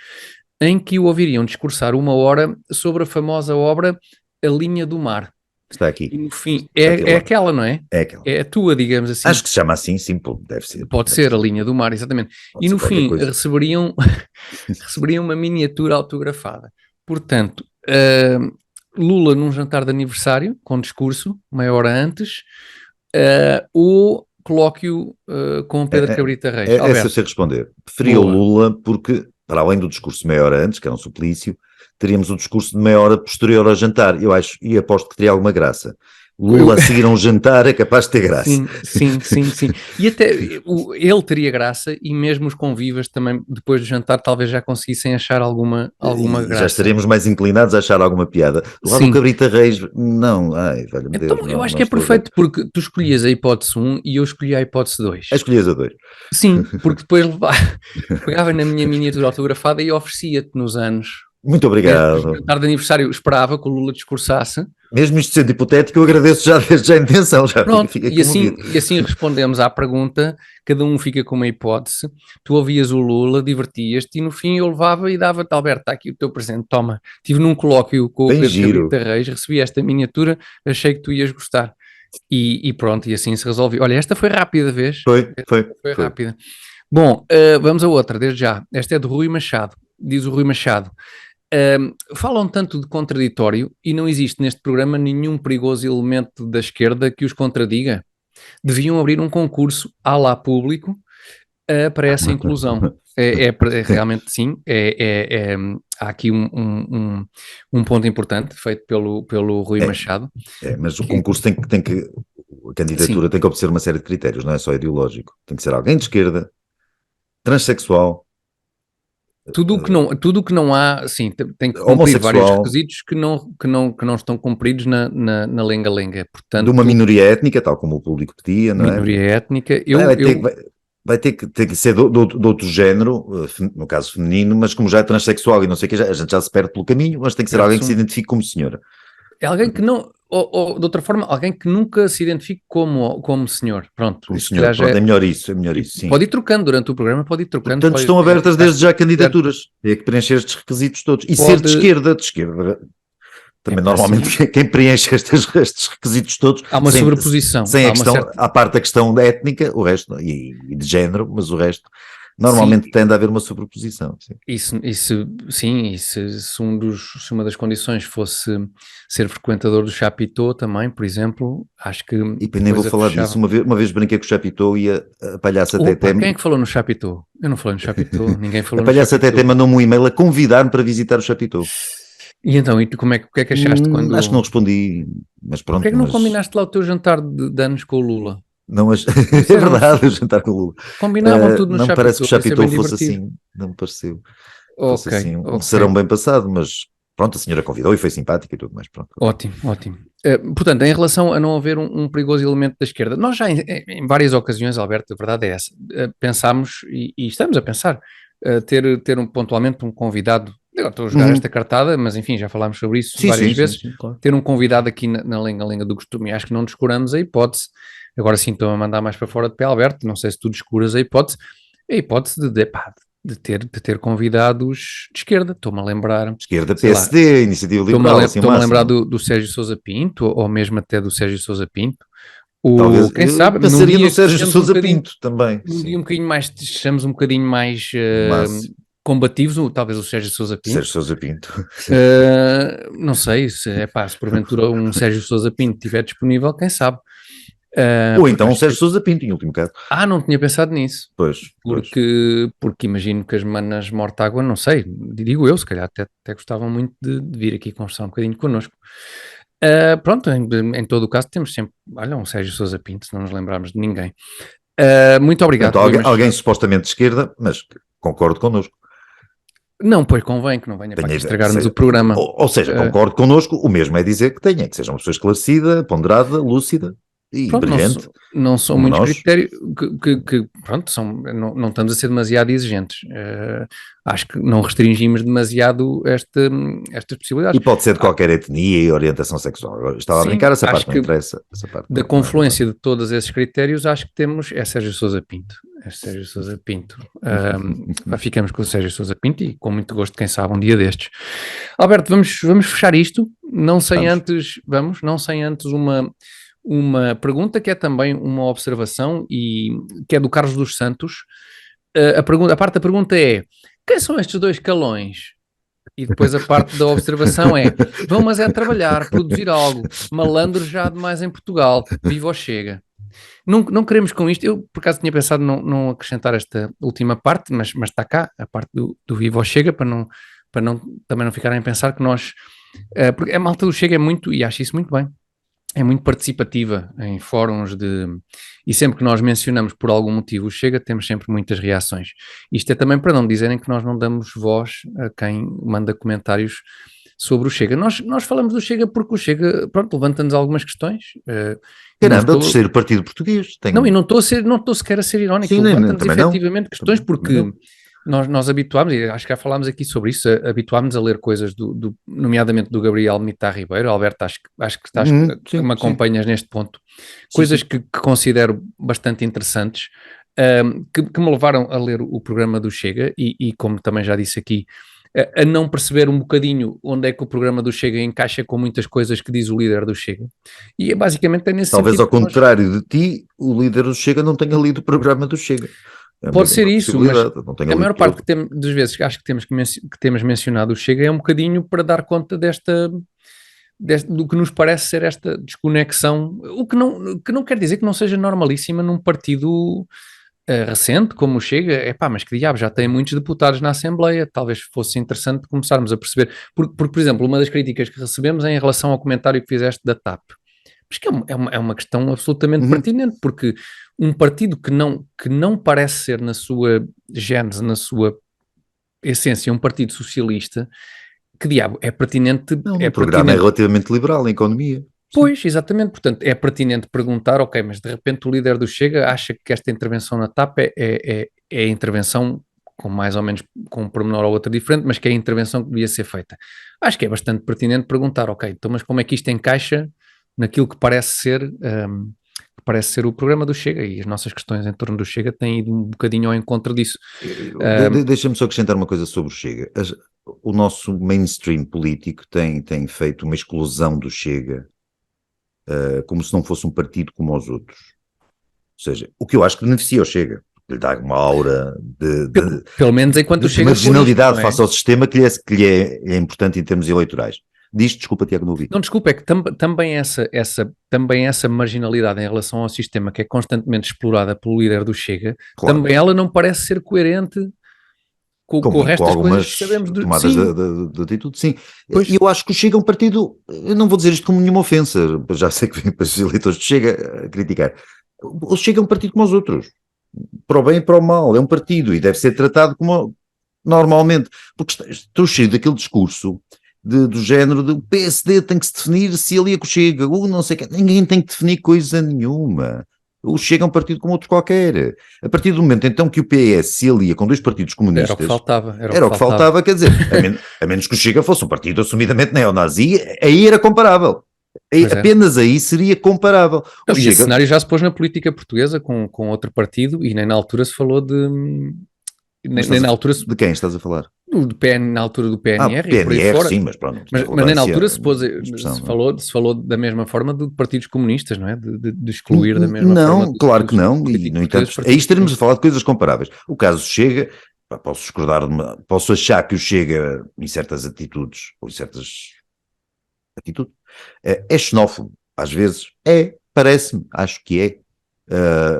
em que o ouviriam discursar 1 hora sobre a famosa obra A Linha do Mar. Está aqui. E no fim, Está aqui é lá. aquela, não é? É aquela. É a tua, digamos assim. Acho que se chama assim, sim, deve ser. Pode ser a Linha do Mar, exatamente. Pode E ser no qualquer fim coisa. receberiam uma miniatura autografada. Portanto, Lula num jantar de aniversário, com discurso, 1 hora antes, o colóquio com Pedro Cabrita Reis. Essa eu Alberto, sei responder. Preferia o Boa. Lula porque, para além do discurso de 1 hora antes, que era um suplício, teríamos o discurso de 1 hora posterior ao jantar. Eu acho, e aposto que teria alguma graça. Lula a seguir a um jantar é capaz de ter graça. Sim. E até ele teria graça e mesmo os convivas também, depois do jantar, talvez já conseguissem achar alguma graça. Já estaríamos mais inclinados a achar alguma piada. Do lado do Cabrita Reis, não. Ai, velho-me Deus. Então, eu acho que é perfeito porque tu escolhias a hipótese 1 e eu escolhi a hipótese 2. Escolhias a 2. Sim, porque depois pegava na minha miniatura autografada e oferecia-te nos anos. Muito obrigado. No jantar de aniversário esperava que o Lula discursasse. Mesmo isto sendo hipotético, eu agradeço já desde já a intenção. Já Pronto, fica e assim respondemos à pergunta, cada um fica com uma hipótese, tu ouvias o Lula, divertias-te e no fim eu levava e dava-te, Alberto, está aqui o teu presente, toma. Estive num colóquio com o Bem Pedro giro. Cabrita Reis, recebi esta miniatura, achei que tu ias gostar. E pronto, e assim se resolveu. Olha, esta foi rápida, vês? Foi rápida. Bom, vamos a outra, desde já. Esta é de Rui Machado, diz o Rui Machado. Falam tanto de contraditório e não existe neste programa nenhum perigoso elemento da esquerda que os contradiga. Deviam abrir um concurso à lá público para essa inclusão. Realmente sim, há aqui um ponto importante feito pelo Rui Machado. Mas o concurso tem que a candidatura tem que obedecer uma série de critérios, não é só ideológico. Tem que ser alguém de esquerda, transexual. Tudo o que não há, sim, tem que cumprir vários requisitos que não estão cumpridos na lenga-lenga. Portanto, de uma minoria étnica, tal como o público pedia, não é? Minoria étnica. Vai ter que ser de outro género, no caso feminino, mas como já é transexual e não sei o que, a gente já se perde pelo caminho, mas tem que ser alguém que se identifique como senhora. É alguém que não, ou de outra forma, alguém que nunca se identifique como senhor. Pronto. Como senhor, pronto, é melhor isso, sim. Pode ir trocando durante o programa, pode ir trocando. Portanto, estão abertas desde já candidaturas. É que preencher estes requisitos todos. E ser de esquerda. Também normalmente quem preenche estes requisitos todos... Há uma sobreposição. À parte da questão da étnica, o resto, e de género, mas o resto... Normalmente tende a haver uma sobreposição. Sim. Se uma das condições fosse ser frequentador do Chapitou também, por exemplo, acho que... E nem vou falar disso. Uma vez brinquei com o Chapitou e a palhaça Teté... Quem é que falou no Chapitou? Eu não falei no Chapitou, ninguém falou no Chapitou. A palhaça Teté mandou-me um e-mail a convidar-me para visitar o Chapitou. E então, o que é que achaste quando... Acho que não respondi, mas pronto. Porquê é que não combinaste lá o teu jantar de anos com o Lula? Não, é verdade, o jantar com o Lula. Combinavam tudo no Chapitou. Não me parece que o Chapitou fosse assim, não me pareceu. Fosse assim, um serão bem passado, mas pronto, a senhora convidou e foi simpática e tudo mais, pronto. Ótimo. Portanto, em relação a não haver um perigoso elemento da esquerda, nós já em várias ocasiões, Alberto, a verdade é essa, pensámos e estamos a pensar ter pontualmente um convidado. Eu estou a jogar esta cartada, mas enfim, já falámos sobre isso várias vezes. Sim, claro. Ter um convidado aqui na lenga-lenga do costume, acho que não descuramos a hipótese. Agora sim estou a mandar mais para fora de pé, Alberto, não sei se tu descuras a hipótese de ter convidados de esquerda, estou-me a lembrar. Esquerda, PSD, Iniciativa Liberal. Estou-me a lembrar do Sérgio Sousa Pinto, ou mesmo até do Sérgio Sousa Pinto. Talvez, quem sabe, pensaria no Sérgio Sousa Pinto também. Um bocadinho mais, estamos um bocadinho mais... combativos, talvez o Sérgio Sousa Pinto. Sérgio Sousa Pinto. Não sei, se porventura um Sérgio Sousa Pinto estiver disponível, quem sabe. Ou então um Sérgio Sousa Pinto, em último caso. Não tinha pensado nisso. Pois. Porque imagino que as manas Mortágua, não sei, digo eu, se calhar até gostavam muito de vir aqui conversar um bocadinho connosco. Pronto, em todo o caso temos sempre, um Sérgio Sousa Pinto, se não nos lembrarmos de ninguém. Muito obrigado. Portanto, alguém supostamente de esquerda, mas concordo connosco. Não, pois convém que não venha para estragar-nos o programa. Ou seja, concordo connosco, o mesmo é dizer que seja uma pessoa esclarecida, ponderada, lúcida. e Pronto, brilhante. não são como muitos nós. critérios que, pronto, não estamos a ser demasiado exigentes. Acho que não restringimos demasiado estas possibilidades. E pode ser de qualquer etnia e orientação sexual. Agora, estava a Sim, brincar, essa acho parte não que interessa. Essa parte da não é confluência relevante. de todos esses critérios, acho que temos Sérgio Sousa Pinto. É Sérgio Sousa Pinto. Ficamos com o Sérgio Sousa Pinto e com muito gosto, quem sabe, um dia destes. Alberto, vamos fechar isto, não sem antes uma pergunta que é também uma observação e que é do Carlos dos Santos. A parte da pergunta é: quem são estes dois calões? E depois a parte da observação é: vão, mas é trabalhar, produzir algo, malandros já demais em Portugal, viva o Chega. Não queremos com isto, eu por acaso tinha pensado não acrescentar esta última parte, mas está cá, a parte do viva o Chega, também não ficarem a pensar que nós, porque a malta do Chega é muito, e acho isso muito bem, é muito participativa em fóruns e sempre que nós mencionamos por algum motivo o Chega, temos sempre muitas reações. Isto é também para não dizerem que nós não damos voz a quem manda comentários sobre o Chega. Nós falamos do Chega porque o Chega, pronto, levanta-nos algumas questões. Caramba, é o terceiro partido português. Não, e não estou sequer a ser irónico, levanta-nos efetivamente questões porque nós habituámos, e acho que já falámos aqui sobre isso, habituámos a ler coisas nomeadamente do Gabriel Mitar Ribeiro. Alberto, acho que me acompanhas neste ponto, coisas que considero bastante interessantes, que me levaram a ler o programa do Chega e como também já disse aqui, a não perceber um bocadinho onde é que o programa do Chega encaixa com muitas coisas que diz o líder do Chega. E basicamente é nesse Talvez sentido. Talvez ao contrário de ti, o líder do Chega não tenha lido o programa do Chega. Pode ser isso, mas a maior parte das vezes que acho que temos mencionado o Chega é um bocadinho para dar conta do que nos parece ser esta desconexão, o que não quer dizer que não seja normalíssima num partido recente como o Chega. Mas que diabo, já tem muitos deputados na Assembleia, talvez fosse interessante começarmos a perceber, porque por exemplo, uma das críticas que recebemos é em relação ao comentário que fizeste da TAP, mas que é uma questão absolutamente pertinente, porque um partido que não parece ser na sua gênese, na sua essência, um partido socialista, que diabo, é pertinente... O programa é relativamente liberal na economia. Pois, exatamente, portanto, é pertinente perguntar, ok, mas de repente o líder do Chega acha que esta intervenção na TAP é a intervenção com mais ou menos, com um pormenor ou outro diferente, mas que é a intervenção que devia ser feita. Acho que é bastante pertinente perguntar, ok, então mas como é que isto encaixa naquilo que parece ser o programa do Chega, e as nossas questões em torno do Chega têm ido um bocadinho ao encontro disso. Deixa-me só acrescentar uma coisa sobre o Chega. O nosso mainstream político tem feito uma exclusão do Chega como se não fosse um partido como os outros. Ou seja, o que eu acho que beneficia o Chega, lhe dá uma aura pelo menos enquanto o Chega marginalidade face ao sistema que lhe é importante em termos eleitorais. Desculpa, Tiago, não ouvi. Não, desculpa, é que também essa marginalidade em relação ao sistema que é constantemente explorada pelo líder do Chega, claro, também ela não parece ser coerente com o resto das coisas que sabemos do... tomadas de atitude, sim. E eu acho que o Chega é um partido, eu não vou dizer isto como nenhuma ofensa, já sei que vem para os eleitores do Chega a criticar. O Chega é um partido como os outros, para o bem e para o mal, é um partido e deve ser tratado como normalmente, porque estou cheio daquele discurso do género de o PSD tem que se definir se ali é que o Chega, não sei o que, ninguém tem que definir coisa nenhuma. O Chega é um partido como outro qualquer. A partir do momento então que o PS se alia com dois partidos comunistas... Era o que faltava, quer dizer, a menos que o Chega fosse um partido assumidamente neonazi, aí era comparável. Apenas aí seria comparável. Esse cenário já se pôs na política portuguesa com outro partido e nem na altura se falou de... Nem na altura de quem estás a falar? Na altura do PNR, PNR, e por aí fora. Sim, mas pronto. Mas nem na altura se falou da mesma forma de partidos comunistas, não é? De excluir da mesma forma. Não, claro que não, e no entanto, aí estaremos a falar de coisas comparáveis. O caso Chega, posso achar que o Chega, em certas atitudes, ou em certas atitudes, é xenófobo, às vezes, parece-me, acho que é.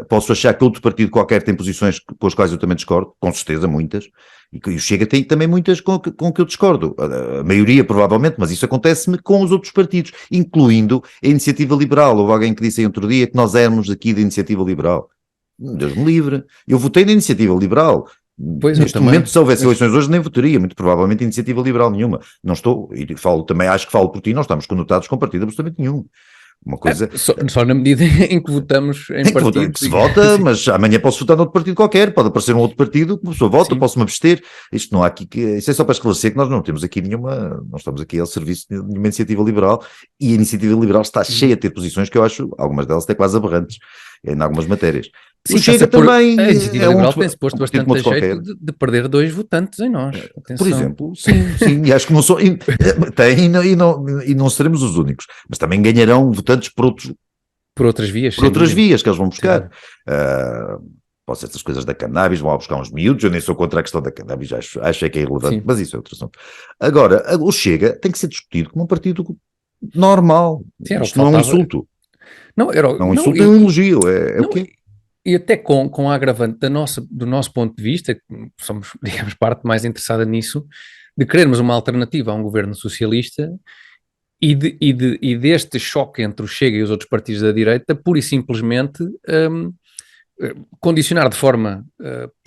Posso achar que outro partido qualquer tem posições com as quais eu também discordo, com certeza muitas, e o Chega tem também muitas com que eu discordo, a maioria provavelmente, mas isso acontece-me com os outros partidos, incluindo a Iniciativa Liberal. Houve alguém que disse aí outro dia que nós éramos aqui da Iniciativa Liberal. Deus me livre, eu votei na Iniciativa Liberal. Neste momento, se houvesse eleições hoje, nem votaria, muito provavelmente Iniciativa Liberal nenhuma. Não estou, e acho que falo por ti, não estamos conotados com partido absolutamente nenhum. Uma coisa... Só na medida em que votamos em partido. Que se vota, mas amanhã posso votar noutro partido qualquer, pode aparecer um outro partido, uma pessoa vota, posso-me abster. Isto não há aqui, isso é só para esclarecer que nós não temos aqui não estamos aqui ao serviço de nenhuma iniciativa liberal, e a iniciativa liberal está cheia de ter posições que eu acho, algumas delas até quase aberrantes, em algumas matérias. Sim, o Chega também a iniciativa liberal tem-se posto partido bastante a jeito de perder 2 votantes em nós. Atenção. Por exemplo, sim, e acho que não são, e não seremos os únicos, mas também ganharão votantes por outras vias. Por outras vias que eles vão buscar. Pode ser essas coisas da cannabis, vão lá buscar uns miúdos, eu nem sou contra a questão da cannabis, acho que é irrelevante, mas isso é outro assunto. Agora, o Chega tem que ser discutido como um partido normal. Sim, isto não é um insulto. Não é um insulto, é um elogio, é o quê? E até com a agravante do nosso ponto de vista, que somos, digamos, parte mais interessada nisso, de querermos uma alternativa a um governo socialista e deste choque entre o Chega e os outros partidos da direita, pura e simplesmente condicionar de forma,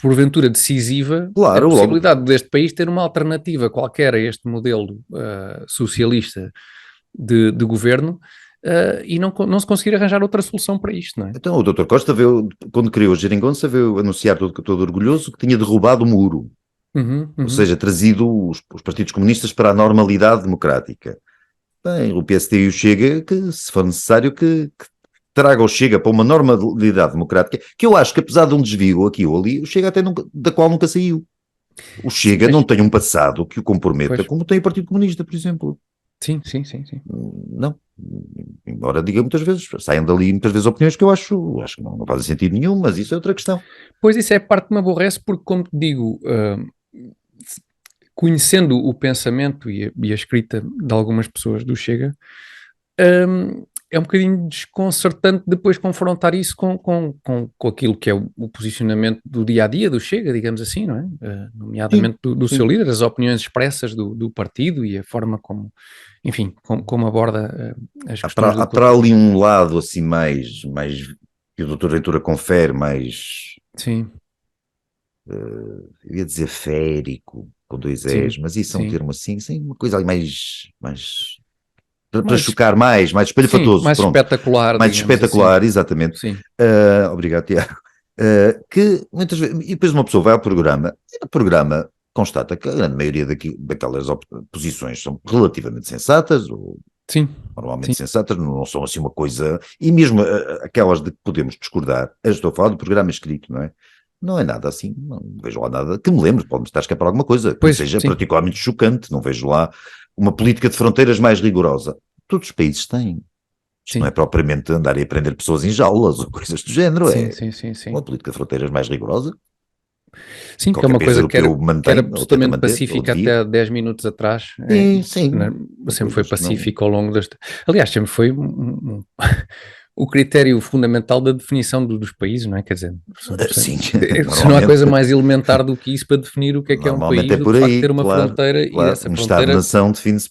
porventura, decisiva a possibilidade deste país ter uma alternativa qualquer a este modelo socialista de governo, e não se conseguir arranjar outra solução para isto, não é? Então o Dr. Costa quando criou a Geringonça, veio anunciar todo orgulhoso que tinha derrubado o muro, ou seja, trazido os partidos comunistas para a normalidade democrática. Bem, o PSD e o Chega, que se for necessário que traga o Chega para uma normalidade democrática, que eu acho que apesar de um desvio aqui ou ali, o Chega até da qual nunca saiu. O Chega não tem um passado que o comprometa, como tem o Partido Comunista, por exemplo. Sim. Não. Embora diga muitas vezes, saem dali muitas vezes opiniões que eu acho que não fazem sentido nenhum, mas isso é outra questão. Pois isso é a parte que me aborrece, porque como te digo, conhecendo o pensamento e a escrita de algumas pessoas do Chega, é um bocadinho desconcertante depois confrontar isso com aquilo que é o posicionamento do dia-a-dia do Chega, digamos assim, não é? Nomeadamente do seu líder, as opiniões expressas do partido e a forma como, enfim, como aborda as questões. Há ali um lado assim mais que o Dr. Ventura confere, mais... Sim. Eu ia dizer férico, com 2 Es, mas isso é um termo assim, uma coisa ali mais para chocar mais espalhafatoso. Mais pronto. espetacular. Mais espetacular, assim. Exatamente. Sim. Obrigado, Tiago. Que muitas vezes, e depois uma pessoa vai ao programa, e o programa constata que a grande maioria daquelas posições são relativamente sensatas, ou normalmente sensatas, não são assim uma coisa, e mesmo aquelas de que podemos discordar, eu estou a falar do programa escrito, não é? Não é nada assim, não vejo lá nada que me lembre, pode-me estar a escapar alguma coisa, que seja particularmente chocante, não vejo lá uma política de fronteiras mais rigorosa. Todos os países têm. Isto não é propriamente andar e prender pessoas em jaulas ou coisas do género, sim. Uma política de fronteiras mais rigorosa. Sim, que é uma coisa que era absolutamente pacífica até 10 minutos atrás. Sim. Sempre foi pacífico ao longo deste... Aliás, sempre foi o critério fundamental da definição dos países, não é? Quer dizer, se não há coisa mais elementar do que isso para definir o que é um país, do que de facto ter uma fronteira, e essa fronteira... Estado-nação define-se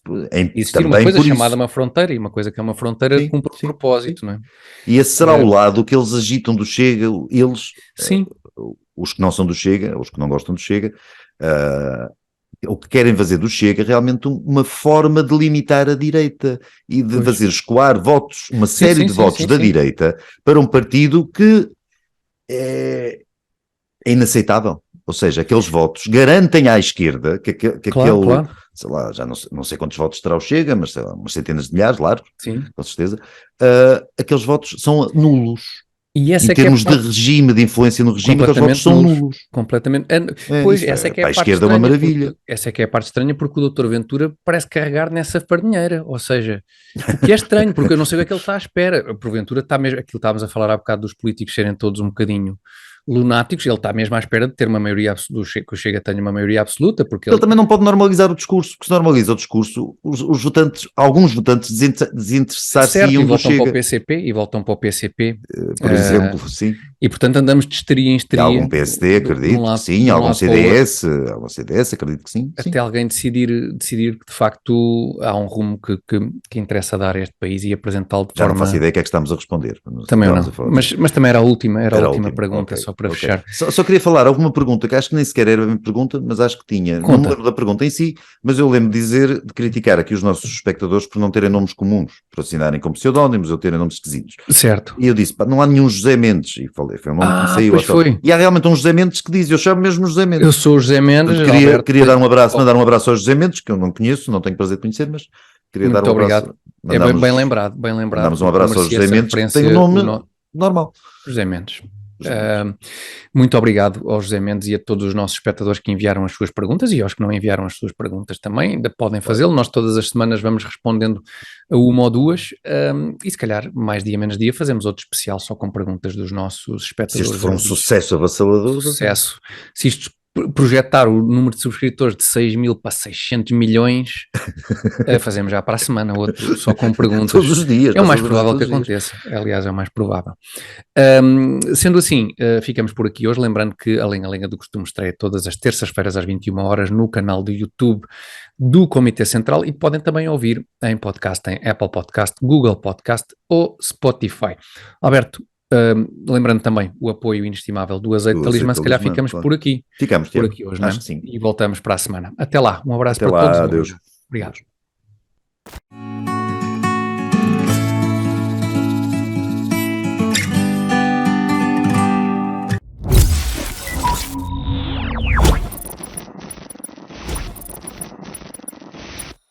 existir uma coisa chamada uma fronteira, e uma coisa que é uma fronteira cumpre um propósito, não é? E esse será o lado que eles agitam do Chega, os que não são do Chega, os que não gostam do Chega, o que querem fazer do Chega realmente uma forma de limitar a direita e de fazer escoar votos, uma série de votos da direita para um partido que é inaceitável. Ou seja, aqueles votos garantem à esquerda que sei lá, já não sei quantos votos terá o Chega, mas sei lá, umas centenas de milhares, claro, com certeza, aqueles votos são nulos. E essa em termos de regime, de influência no regime, aqueles votos são nulos. Completamente. Pois, essa é que é a parte esquerda estranha. É uma maravilha. Essa é que é a parte estranha, porque o Dr. Ventura parece carregar nessa pardinheira, ou seja, o que é estranho, porque eu não sei o que é que ele está à espera. Por Ventura está mesmo, aquilo estávamos a falar há bocado dos políticos serem todos um bocadinho lunáticos, ele está mesmo à espera de ter uma maioria absoluta, que o Chega tenha uma maioria absoluta, porque ele também não pode normalizar o discurso, porque se normaliza o discurso, alguns votantes desinteressar-se-iam do Chega. E voltam para o PCP, por exemplo, sim. E, portanto, andamos de histeria em E histeria. algum PSD, acredito que sim, algum CDS, acredito que sim. Até alguém decidir que, de facto, há um rumo que interessa dar a este país e apresentá-lo de Já forma... não faço ideia que é que estamos a responder. Também eu não, mas também era a última pergunta, okay, só para fechar. Só queria falar, houve uma pergunta que acho que nem sequer era a minha pergunta, mas acho que tinha. Conta. Não me lembro da pergunta em si, mas eu lembro de criticar aqui os nossos espectadores por não terem nomes comuns, por assinarem como pseudónimos ou terem nomes esquisitos. Certo. E eu disse, pá, não há nenhum José Mendes, e falei, foi um nome que me saiu. Pois foi. E há realmente um José Mendes que diz, eu chamo mesmo José Mendes. Eu sou o José Mendes. Queria dar um abraço, mandar um abraço ao José Mendes, que eu não conheço, não tenho prazer de conhecer, mas queria dar um abraço. Obrigado. É bem lembrado. Mandamos um abraço ao José Mendes, que tem um nome normal. José Mendes. Muito obrigado ao José Mendes e a todos os nossos espectadores que enviaram as suas perguntas e aos que não enviaram as suas perguntas também, ainda podem fazê-lo. Nós todas as semanas vamos respondendo a uma ou duas e se calhar mais dia menos dia fazemos outro especial só com perguntas dos nossos espectadores. Se isto for um sucesso avassalador. Se isto projetar o número de subscritores de 6 mil para 600 milhões, fazemos já para a semana outro, só com perguntas. Todos os dias. É o mais provável que aconteça. Aliás, é o mais provável. Sendo assim, ficamos por aqui hoje, lembrando que a Lenga do Costume estreia todas as terças-feiras às 21 horas no canal do YouTube do Comitê Central e podem também ouvir em podcast em Apple Podcast, Google Podcast ou Spotify. Alberto, lembrando também o apoio inestimável do Azeite Talismã, se calhar ficamos por aqui. Ficamos por aqui hoje, acho que sim. E voltamos para a semana. Até lá, um abraço para todos. Adeus. Obrigado.